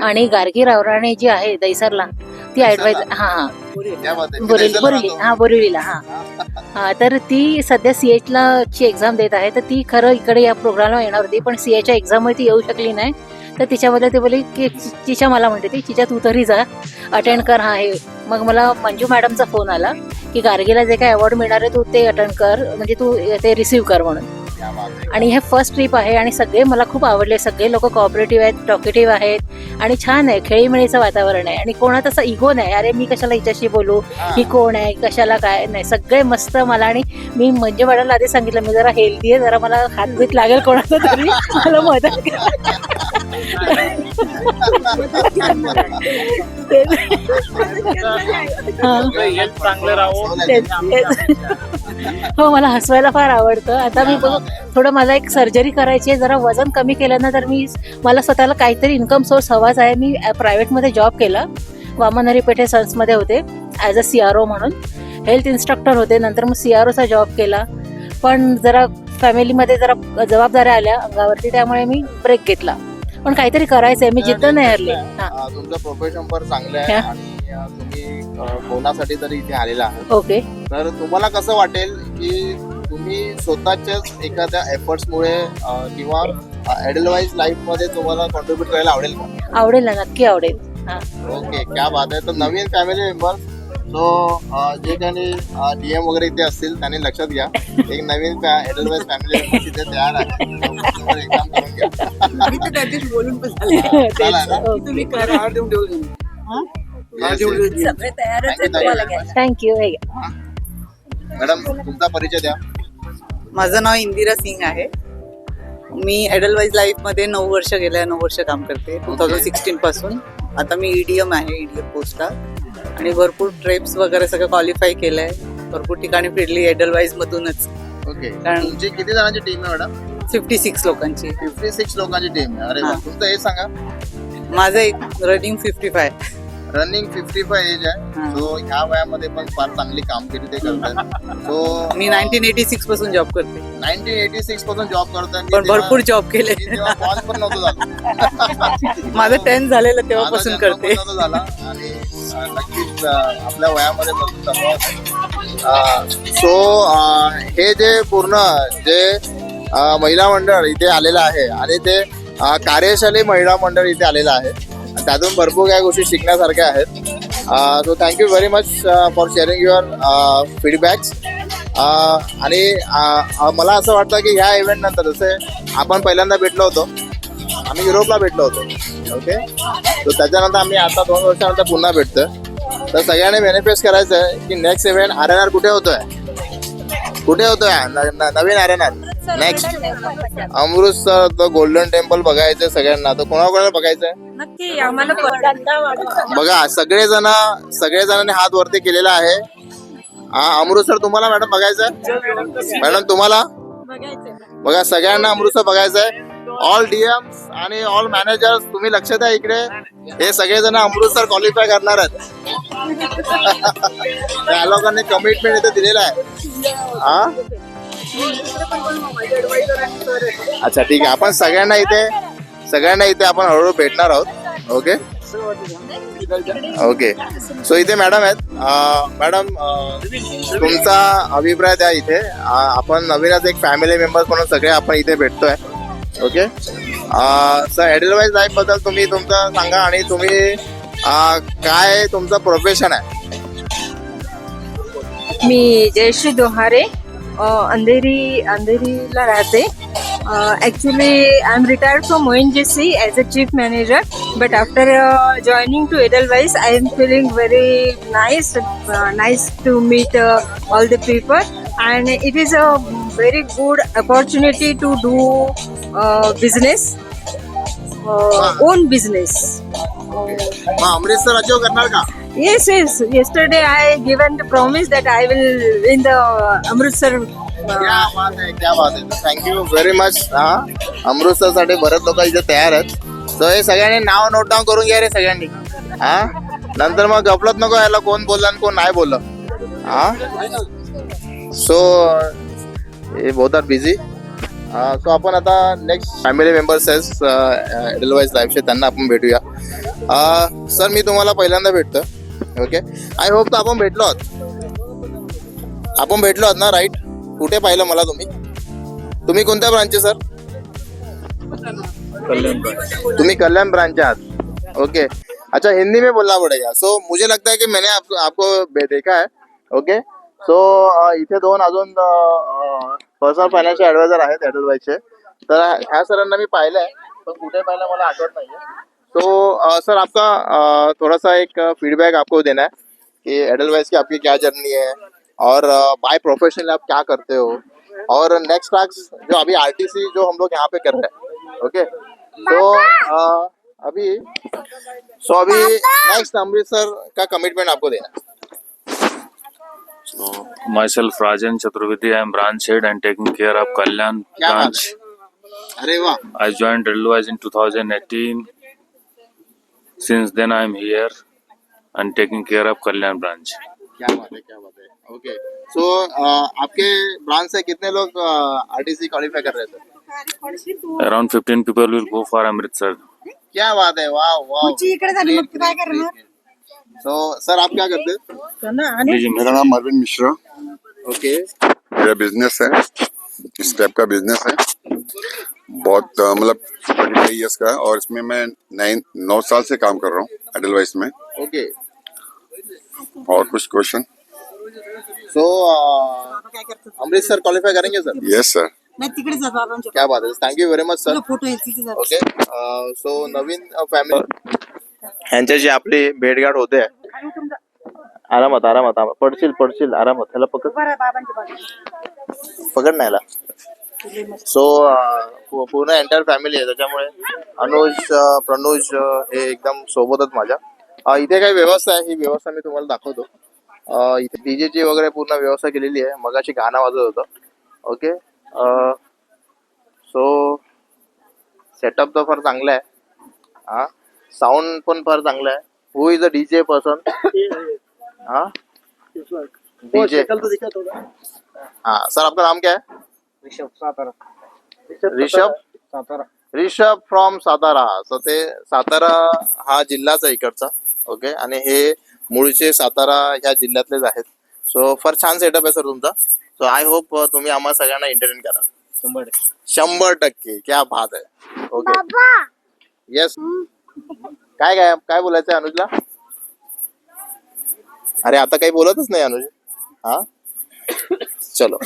आणि गार्गी रावराणे जी आहे दैसरला, ती ऍडवायझर. हा क्या बात आहे. मी बोरिवली दैसरला बोरिवली राहतो. हा बोरिवलीला. हा तर ती सध्या CH ची एक्झाम देत आहे. तर ती खरं इकडे या प्रोग्रामला येणार होती, पण CHच्या एक्झाममध्ये ती येऊ शकली नाही. तर तिच्याबद्दल ते बोलली की तिच्या मला म्हणते ती तिच्या तू तरी जा, अटेंड कर. हा हे मग मला मंजू मॅडमचा फोन आला की गार्गीला जे काही अवॉर्ड मिळणार आहे तू ते अटेंड कर, म्हणजे तू ते रिसीव्ह कर म्हणून. आणि हे फर्स्ट ट्रिप आहे आणि सगळे मला खूप आवडले. सगळे लोक कॉपरेटिव्ह आहेत, टॉकेटिव्ह आहेत आणि छान आहे, खेळीमेळीचं वातावरण आहे आणि कोणात असं इगो नाही, अरे मी कशाला हिच्याशी बोलू, ही कोण आहे, कशाला काय नाही, सगळे मस्त. मला आणि मी मंजू मॅडमला आधी सांगितलं मी जरा हेल्दी आहे, जरा मला हातभीत लागेल कोणाचा तरी, मला मदत करा. चांगलं राहू. हो, मला हसवायला फार आवडतं. आता मी थोडं मला एक सर्जरी करायची आहे, जरा वजन कमी केलं ना, तर मला स्वतःला काहीतरी इन्कम सोर्स हवाच आहे. मी प्रायव्हेटमध्ये जॉब केला, वामन पेठे सन्समध्ये होते ॲज अ CRO म्हणून. हेल्थ इन्स्ट्रक्टर होते, नंतर मग CROचा जॉब केला. पण जरा फॅमिलीमध्ये जरा जबाबदाऱ्या आल्या अंगावरती, त्यामुळे मी ब्रेक घेतला. पण काहीतरी करायचंय, मी जिद्द नाही हरली. हा, तुमचं प्रोफेशन पण चांगलं आहे हा. आणि तुम्ही कोणासाठी तरी इथे आलेला आहात. ओके. तर तुम्हाला कसं वाटेल की तुम्ही स्वतःच्याच एखाद्या एफर्ट्समुळे किंवा एडलवाईज लाईफ मध्ये तुम्हाला कॉन्ट्रीब्युट करायला आवडेल का? आवडेल ना, नक्की आवडेल. हा. ओके, क्या बात आहे. तर नवीन फॅमिली मेंबर सो जे काही डीएम वगैरे इथे असतील त्यांनी लक्षात घ्या, एक नवीन एडलवाईज फॅमिली मेंबर तिथे तयार आहे. तर एक काम करून घ्या. मी तर त्याच्याशी बोलून पण झाले. चला ना. ओके. तुम्ही करा. Yes, yes. सगळे तयारच Thank आहे you, तुम्हाला thank you. घ्यायला. थँक्यू. मॅडम तुमचा परिचय द्या. माझं नाव इंदिरा सिंग आहे. मी एडलवाईज लाईफमध्ये 9 वर्ष गेल्या 9 वर्ष काम करते 2016 पासून. आता मी ईडीएम आहे, ईडीएम पोस्टला, आणि भरपूर ट्रेप्स वगैरे सगळं क्वालिफाय केलंय. भरपूर ठिकाणी फिरली एडलवाईज मधूनच. ओके, कारण- तुमची किती जणांची टीम आहे मॅडम? 56 लोकांची. 56 लोकांची टीम आहे. अरे वा. हा. तुमचं हे सांगा. माझं एक रनिंग 55. रनिंग 55 एज आहे. हा. सो ह्या वयामध्ये पण फार चांगली कामगिरी ते करतात. सो मी 1986 पासून जॉब करते, 1986 पासून जॉब करतात. पण भरपूर जॉब केले. बॉस पण नव्हतं झालं. माझं 10 झालेलं तेव्हापासून माझा जन्म करते. पण नव्हता झाला आणि नक्कीच आपल्या वयामध्ये बसून जमवत. सो हे जे पूर्ण जे महिला मंडळ इथे आलेलं आहे आणि ते कार्यशाली महिला मंडळ इथे आलेलं आहे, त्यातून भरपूर काही गोष्टी शिकण्यासारख्या आहेत. So thank you very much for sharing your feedbacks. आणि मला असं वाटतं की ह्या इव्हेंट नंतर, जसे आपण पहिल्यांदा भेटलो होतो, आम्ही युरोपला भेटलो होतो. ओके, तर त्याच्यानंतर आम्ही आता 2 वर्षानंतर पुन्हा भेटतोय. तर सगळ्यांनी मॅनिफेस्ट करायचं आहे की नेक्स्ट इव्हेंट RNR कुठे होतोय, कुठे होतोय नवीन RNR नेक्स्ट अमृतसर. तर गोल्डन टेम्पल बघायचंय सगळ्यांना. तर कोणाकोणाला बघायचंय? नक्की आम्हाला बघा, सगळेजणांनी हात वरती केलेला आहे. अमृतसर तुम्हाला मॅडम बघायचंय? मॅडम तुम्हाला बघा, सगळ्यांना अमृतसर बघायचंय. ऑल डीएम्स आणि ऑल मॅनेजर्स तुम्ही लक्ष द्या इकडे. हे सगळेजण अमृतसर क्वालिफाय करणार आहेत. त्या लोकांनी कमिटमेंट इथे दिलेला आहे. हा, अच्छा ठीक आहे. आपण सगळ्यांना इथे आपण हळूहळू भेटणार आहोत. Okay okay. सो इथे मॅडम आहेत. मॅडम तुमचा अभिप्राय द्या इथे. आपण नवीनच एक फॅमिली मेंबर्स म्हणून सगळे आपण इथे भेटतोय. ओके सर, एडलवाईज लाईफ बद्दल तुम्ही तुमचं सांगा आणि तुम्ही काय तुमचं प्रोफेशन आहे? मी जयश्री दोहारे, अंधेरीला राहते. Actually, I'm retired from ONGC as a chief manager, but after joining to Edelweiss, I am feeling very nice to meet all the people, and it is a very good opportunity to do business, own business. मग अमृतसर अचीव करणार का? Yes. Yesterday I given the promise that I will win the Amritsar. क्या बात आहे. Thank you very much. अमृतसर साठी बरेच लोक इथे तयार आहेत. सो हे सगळ्यांनी नाव नोट डाऊन करून घ्या रे सगळ्यांनी. नंतर मग गपलत नको याला कोण बोललं आणि कोण नाही बोललं. सो हे बहुत आर बिझी. सो आपण आता नेक्स्ट फॅमिली मेंबर्स आहेत एडलवाईज लाईफचे, त्यांना आपण भेटूया. सर, मी तुम्हाला पहिल्यांदा भेटतो. ओके, आय होप तर आपण भेटलो आहोत ना, राईट? कुठे पाहिलं मला तुम्ही कोणत्या ब्रांचचे सर? तुम्ही कल्याण ब्रांच आहात. ओके, अच्छा, हिंदी में बोलना पड़ेगा. सो मुझे लगता है कि मैंने आपको देखा है. ओके, सो इथे 2 अजून पर्सनल फायनान्शियल ऍडवायझर आहेत एडलवाईजचे. तर ह्या सरांना मी पाहिलंय, पण कुठे पाहिलं मला आठवत नाहीये. तो सर, आपका थोड़ा सा एक फीडबैक आपको देना है कि एडलवाइज की आपकी क्या जर्नी है और बाय प्रोफेशनल आप क्या करते हो, और नेक्स्ट टास्क जो अभी आरटीसी जो हम लोग यहाँ पे कर रहे हैं. ओके, तो अभी नेक्स्ट अमृतसर का कमिटमेंट आपको देना है. So myself Rajan Chaturvedi, I am branch head and taking care of Kalyan क्या बात branch. है. अरे वाह. I joined Edelweiss in 2018. Since then I am here and taking care of Kalyan branch. क्या बात है, क्या बात है. ओके, सो आपके ब्रांच से कितने लोग आरटीसी क्वालिफाई कर रहे थे? Around 15 people will go for Amritsar. क्या बात है, वाह वाह. सो सर आप क्या करते हैं? मेरा नाम अरविंद मिश्रा. ओके, मेरा बिजनेस है, इस टाइप का बिजनेस है. बहुत मतलब 25 ईयर्स का है और इसमें मैं 9 साल से काम कर रहा हूँ एडलवाइस में. ओके. और कुछ क्वेश्चन? सो अमृतसर क्वालिफाय करेंगे सर? Yes sir. क्या बात है, thank you very much sir. Okay, so Naveen family ह्यांच्याशी आपली भेटगाठ होते. आरामात आरामात आरामात, पडशील आरामात. ह्याला पकड नाही. सो पूर्ण एंटायर फॅमिली आहे, त्याच्यामुळे अनुज प्रणुज हे एकदम सोबतच माझ्या. इथे काही व्यवस्था आहे, ही व्यवस्था मी तुम्हाला दाखवतो. इथे डीजेची वगैरे पूर्ण व्यवस्था केलेली आहे. मगाशी गाणं वाजत होतं. ओके, सो सेटअप तर फार चांगला आहे. हा, साऊंड पण फार चांगला आहे. हु इज अ डीजे पर्सन? हाँ डीजे. हाँ सर, आपका नाम क्या है? ऋषभ फ्रॉम सातारा. सो ते सातारा हा जिल्हाच आहे इकडचा. ओके, आणि हे मूळचे सातारा ह्या जिल्ह्यातलेच आहेत. सो फार छान सेटअप आहे सर तुमचा. सो आय होप तुम्ही आम्हा सगळ्यांना एंटरटेन कराल. 100%. क्या बात आहे. Okay, yes. काय काय काय बोलायचं आहे अनुजला? अरे आता काही बोलतच नाही अनुज. हा, चलो.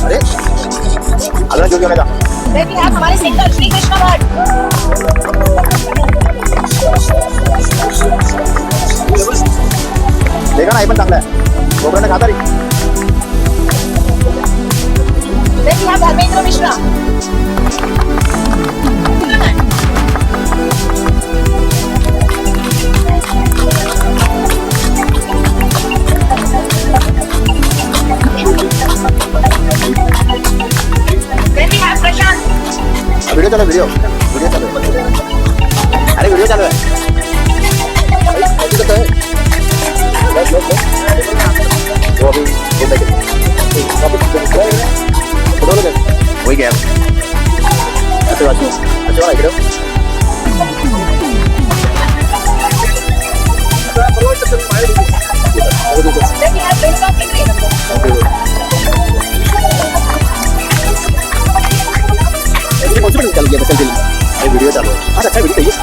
अरे अल्लाह क्यों क्यों हमारे सिंगर श्री कृष्ण भट्ट. देखा ना, पण चांगला आहे. गोबराने खाता रे. धर्मेंद्र मिश्रा. वीडियो चालू, वीडियो चालू है. अरे वीडियो चालू है. वो अभी वही गया. अच्छा वाला वीडियो. चल गया चल गया. वीडियो चालू है. अच्छा वीडियो चाहिए.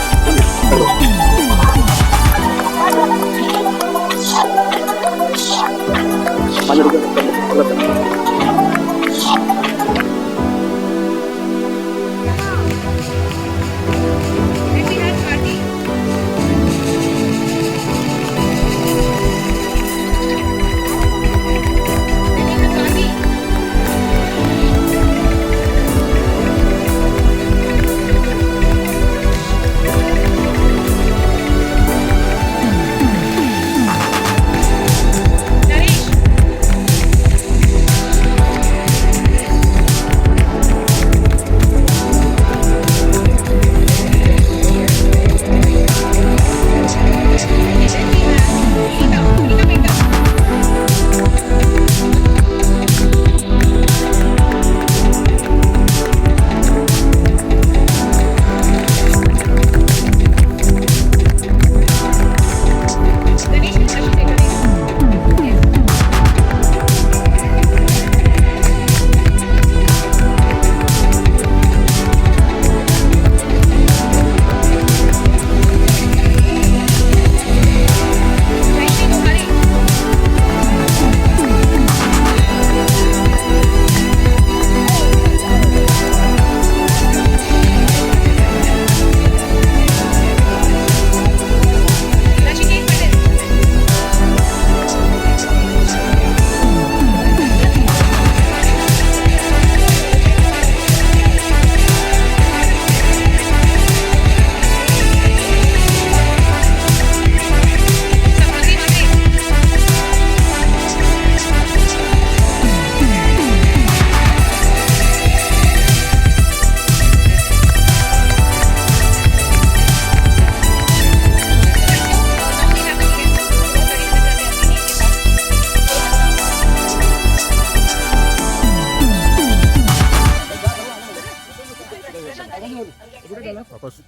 वापस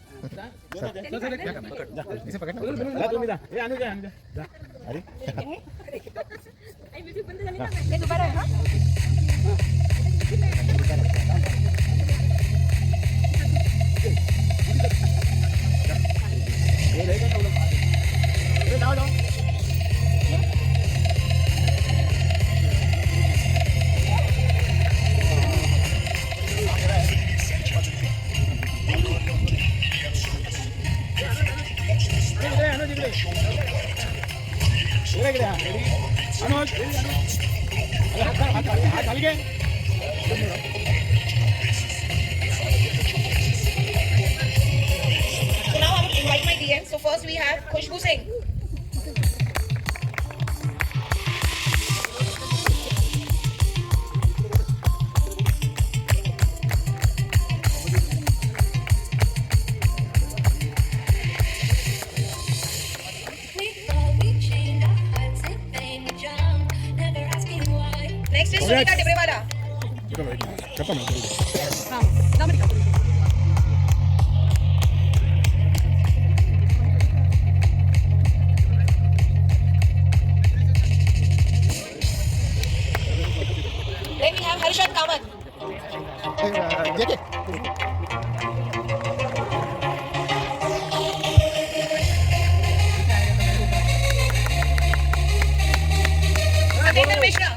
So now I will invite my DM. So first we have Khushbu Singh. Next is Sunita Tibrewala. Then we have Harshad Kamat. Abhinandan Mishra.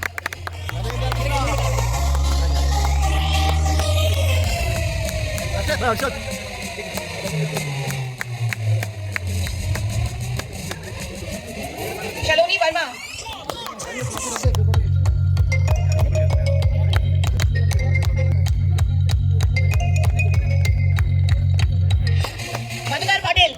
Shaloni Verma. Madhukar Patel.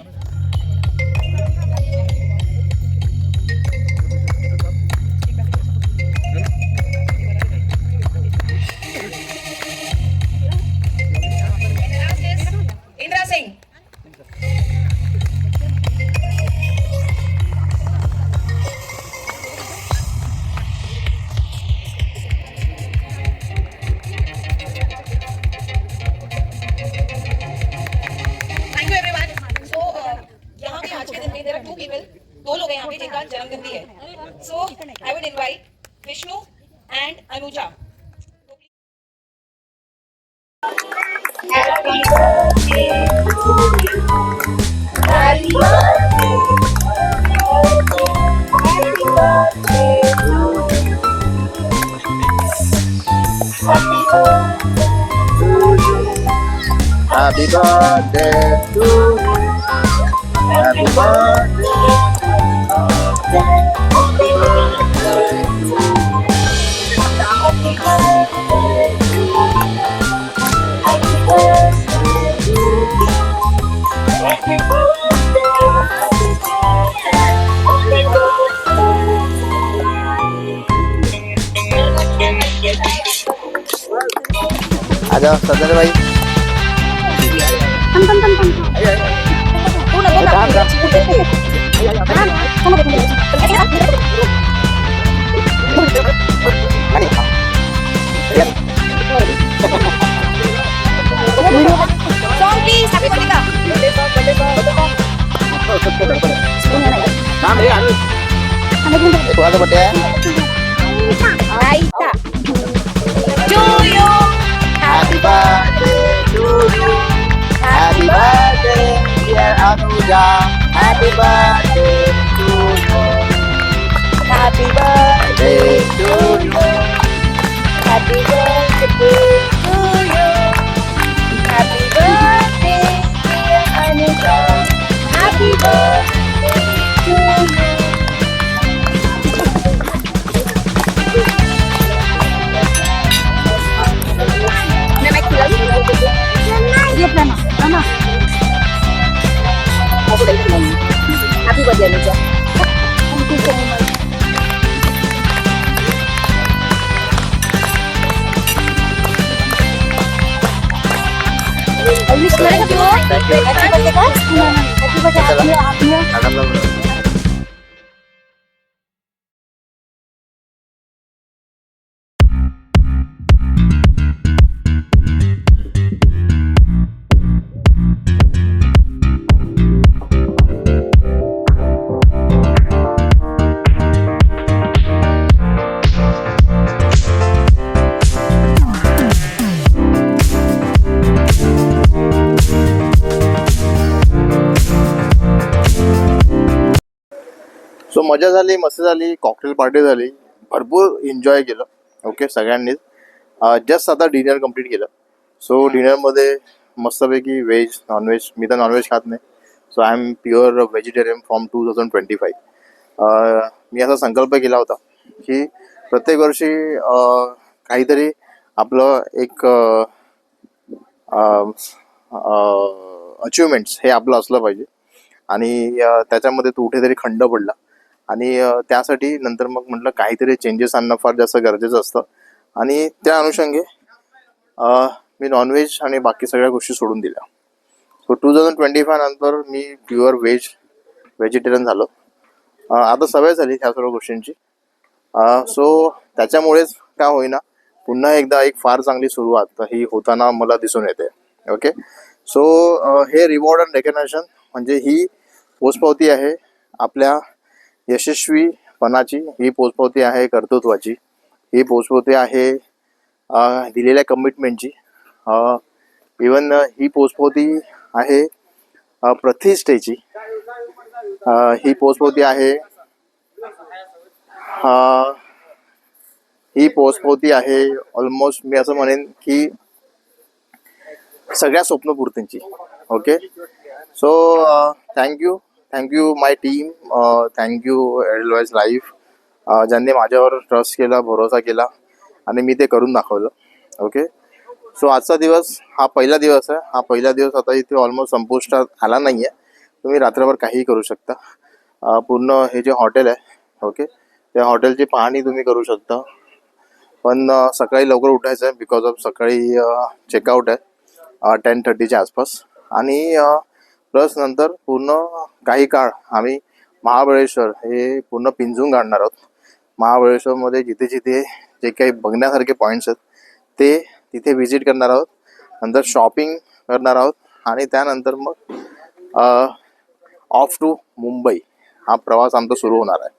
Last is Indra Singh. Thank you everyone. So यहाँ के आज के दिन में there are two people, दो लोग हैं यहाँ पे जिनका जन्मदिन भी है. So I would invite Vishnu and Anuja. Happy birthday to you. Happy birthday. Happy birthday to you. Happy birthday to you. Happy birthday to you. Happy birthday. Happy birthday to you. Happy birthday to you. Happy birthday to you. Happy आजा सदर भाई Song please, happy एक वाला बटे Aita. To you. Happy birthday to you. Happy birthday dear Anuja. Happy birthday to you. Happy birthday to you. Happy birthday to you. Happy birthday, dear Anuja. Happy birthday to you. Happy birthday, Anuja. Thank you so much. Wish kemarin happy birthday kan? Happy birthday आपने. सो मजा झाली, मस्त झाली, कॉकटेल पार्टी झाली, भरपूर एन्जॉय केलं. ओके, सगळ्यांनीच. जस्ट आता डिनर कंप्लीट केलं. सो डिनरमध्ये मस्तपैकी व्हेज, नॉनव्हेज. मी तर नॉनव्हेज खात नाही. So I am pure vegetarian from 2025. मी असा संकल्प केला होता की प्रत्येक वर्षी काहीतरी आपलं एक अचिव्हमेंट्स हे आपलं असलं पाहिजे. आणि त्याच्यामध्ये तो कुठेतरी खंड पडला. आणि त्यासाठी नंतर मग म्हटलं काहीतरी चेंजेस आणणं फार जास्त गरजेचं असतं. आणि त्या अनुषंगे मी नॉनव्हेज आणि बाकी सगळ्या गोष्टी सोडून दिल्या. सो 2025 नंतर मी प्युअर व्हेजिटेरियन झालो. आता सवय झाली ह्या सर्व गोष्टींची. सो त्याच्यामुळेच का होईना पुन्हा एकदा एक फार चांगली सुरुवात ही होताना मला दिसून येते. ओके, सो हे रिवॉर्ड अँड रेकग्नायझेशन म्हणजे ही पोचपावती आहे आपल्या यशस्वीपणाची, ही पोचपावती आहे कर्तृत्वाची, ही पोचपावती आहे दिलेल्या कमिटमेंटची. इवन ही पोचपावती आहे प्रतिष्ठेची. ही पोचपावती आहे ही पोचपावती आहे ऑलमोस्ट मी असं म्हणेन की सगळ्या स्वप्नपूर्तींची. ओके, सो थँक्यू माय टीम, थँक्यू एडलवाइज लाईफ, ज्यांनी माझ्यावर ट्रस्ट केला, भरोसा केला आणि मी ते करून दाखवलं. ओके, सो आजचा दिवस हा पहिला दिवस आहे. हा पहिला दिवस आता इथे ऑलमोस्ट संपुष्टात आला नाही आहे. तुम्ही रात्रभर काहीही करू शकता. पूर्ण हे जे हॉटेल आहे, ओके, त्या हॉटेलची पाहणी तुम्ही करू शकता. पण सकाळी लवकर उठायचं आहे बिकॉज ऑफ सकाळी चेकआउट आहे 10:30च्या आसपास. आणि प्लस नंतर पूर्ण काही काळ आम्ही महाबळेश्वर हे पूर्ण पिंजून काढणार आहोत. महाबळेश्वरमध्ये जिथे जिथे जे काही बघण्यासारखे पॉईंट्स आहेत ते तिथे व्हिजिट करणार आहोत. नंतर शॉपिंग करणार आहोत आणि त्यानंतर मग ऑफ टू मुंबई हा प्रवास आमचा सुरू होणार आहे.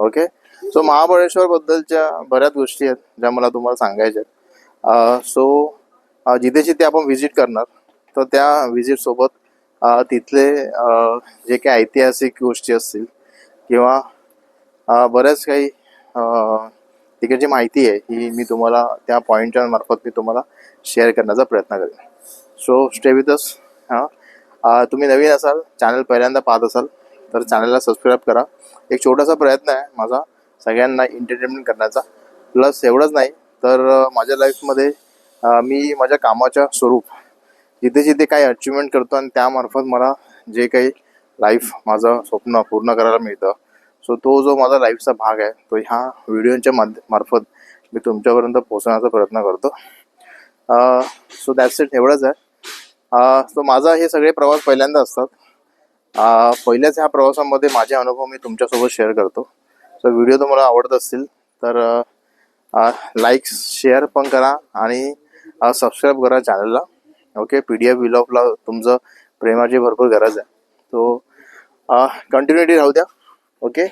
ओके, सो महाबळेश्वरबद्दलच्या बऱ्याच गोष्टी आहेत ज्या मला तुम्हाला सांगायच्या आहेत. सो जिथे जिथे आपण व्हिजिट करणार तर त्या व्हिजिटसोबत तिथले जे काही ऐतिहासिक गोष्टी असतील किंवा बऱ्याच काही तिकडची माहिती आहे ही मी तुम्हाला त्या पॉईंटच्या मार्फत मी तुम्हाला शेअर करण्याचा प्रयत्न करेन. So stay with us. तुम्ही नवीन असाल, चॅनल पहिल्यांदा पाहत असाल तर चॅनलला सबस्क्राईब करा. एक छोटासा प्रयत्न आहे माझा सगळ्यांना एंटरटेनमेंट करण्याचा. प्लस एवढंच नाही तर माझ्या लाईफमध्ये मी माझ्या कामाच्या स्वरूप जिथे जिथे काही अचिव्हमेंट करतो आणि त्यामार्फत मला जे काही लाईफ माझं स्वप्न पूर्ण करायला मिळतं. सो तो जो माझा लाईफचा भाग आहे तो ह्या व्हिडिओच्या मार्फत मी तुमच्यापर्यंत पोहोचवण्याचा प्रयत्न करतो. सो दॅट्स इट, एवढंच आहे. सो माझा हे सगळे प्रवास पहिल्यांदा असतात. पहिल्याच ह्या प्रवासामध्ये माझे अनुभव मी तुमच्यासोबत शेअर करतो. सो व्हिडिओ तुम्हाला आवडत असतील तर लाईक शेअर पण करा आणि सबस्क्राईब करा चॅनलला. ओके, PDF व्लॉगला तुमचं प्रेमाची भरपूर गरज आहे. तो कंटिन्युटी राहू द्या. ओके,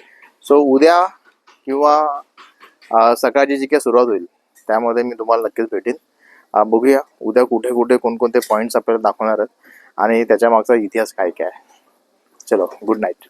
सो उद्या किंवा सकाळची जी काही सुरुवात होईल त्यामध्ये मी तुम्हाला नक्कीच भेटेन. बघूया उद्या कुठे कुठे कोणकोणते पॉईंट्स आपल्याला दाखवणार आहेत आणि त्याच्या मागचा इतिहास काय काय आहे. चलो, गुड नाईट.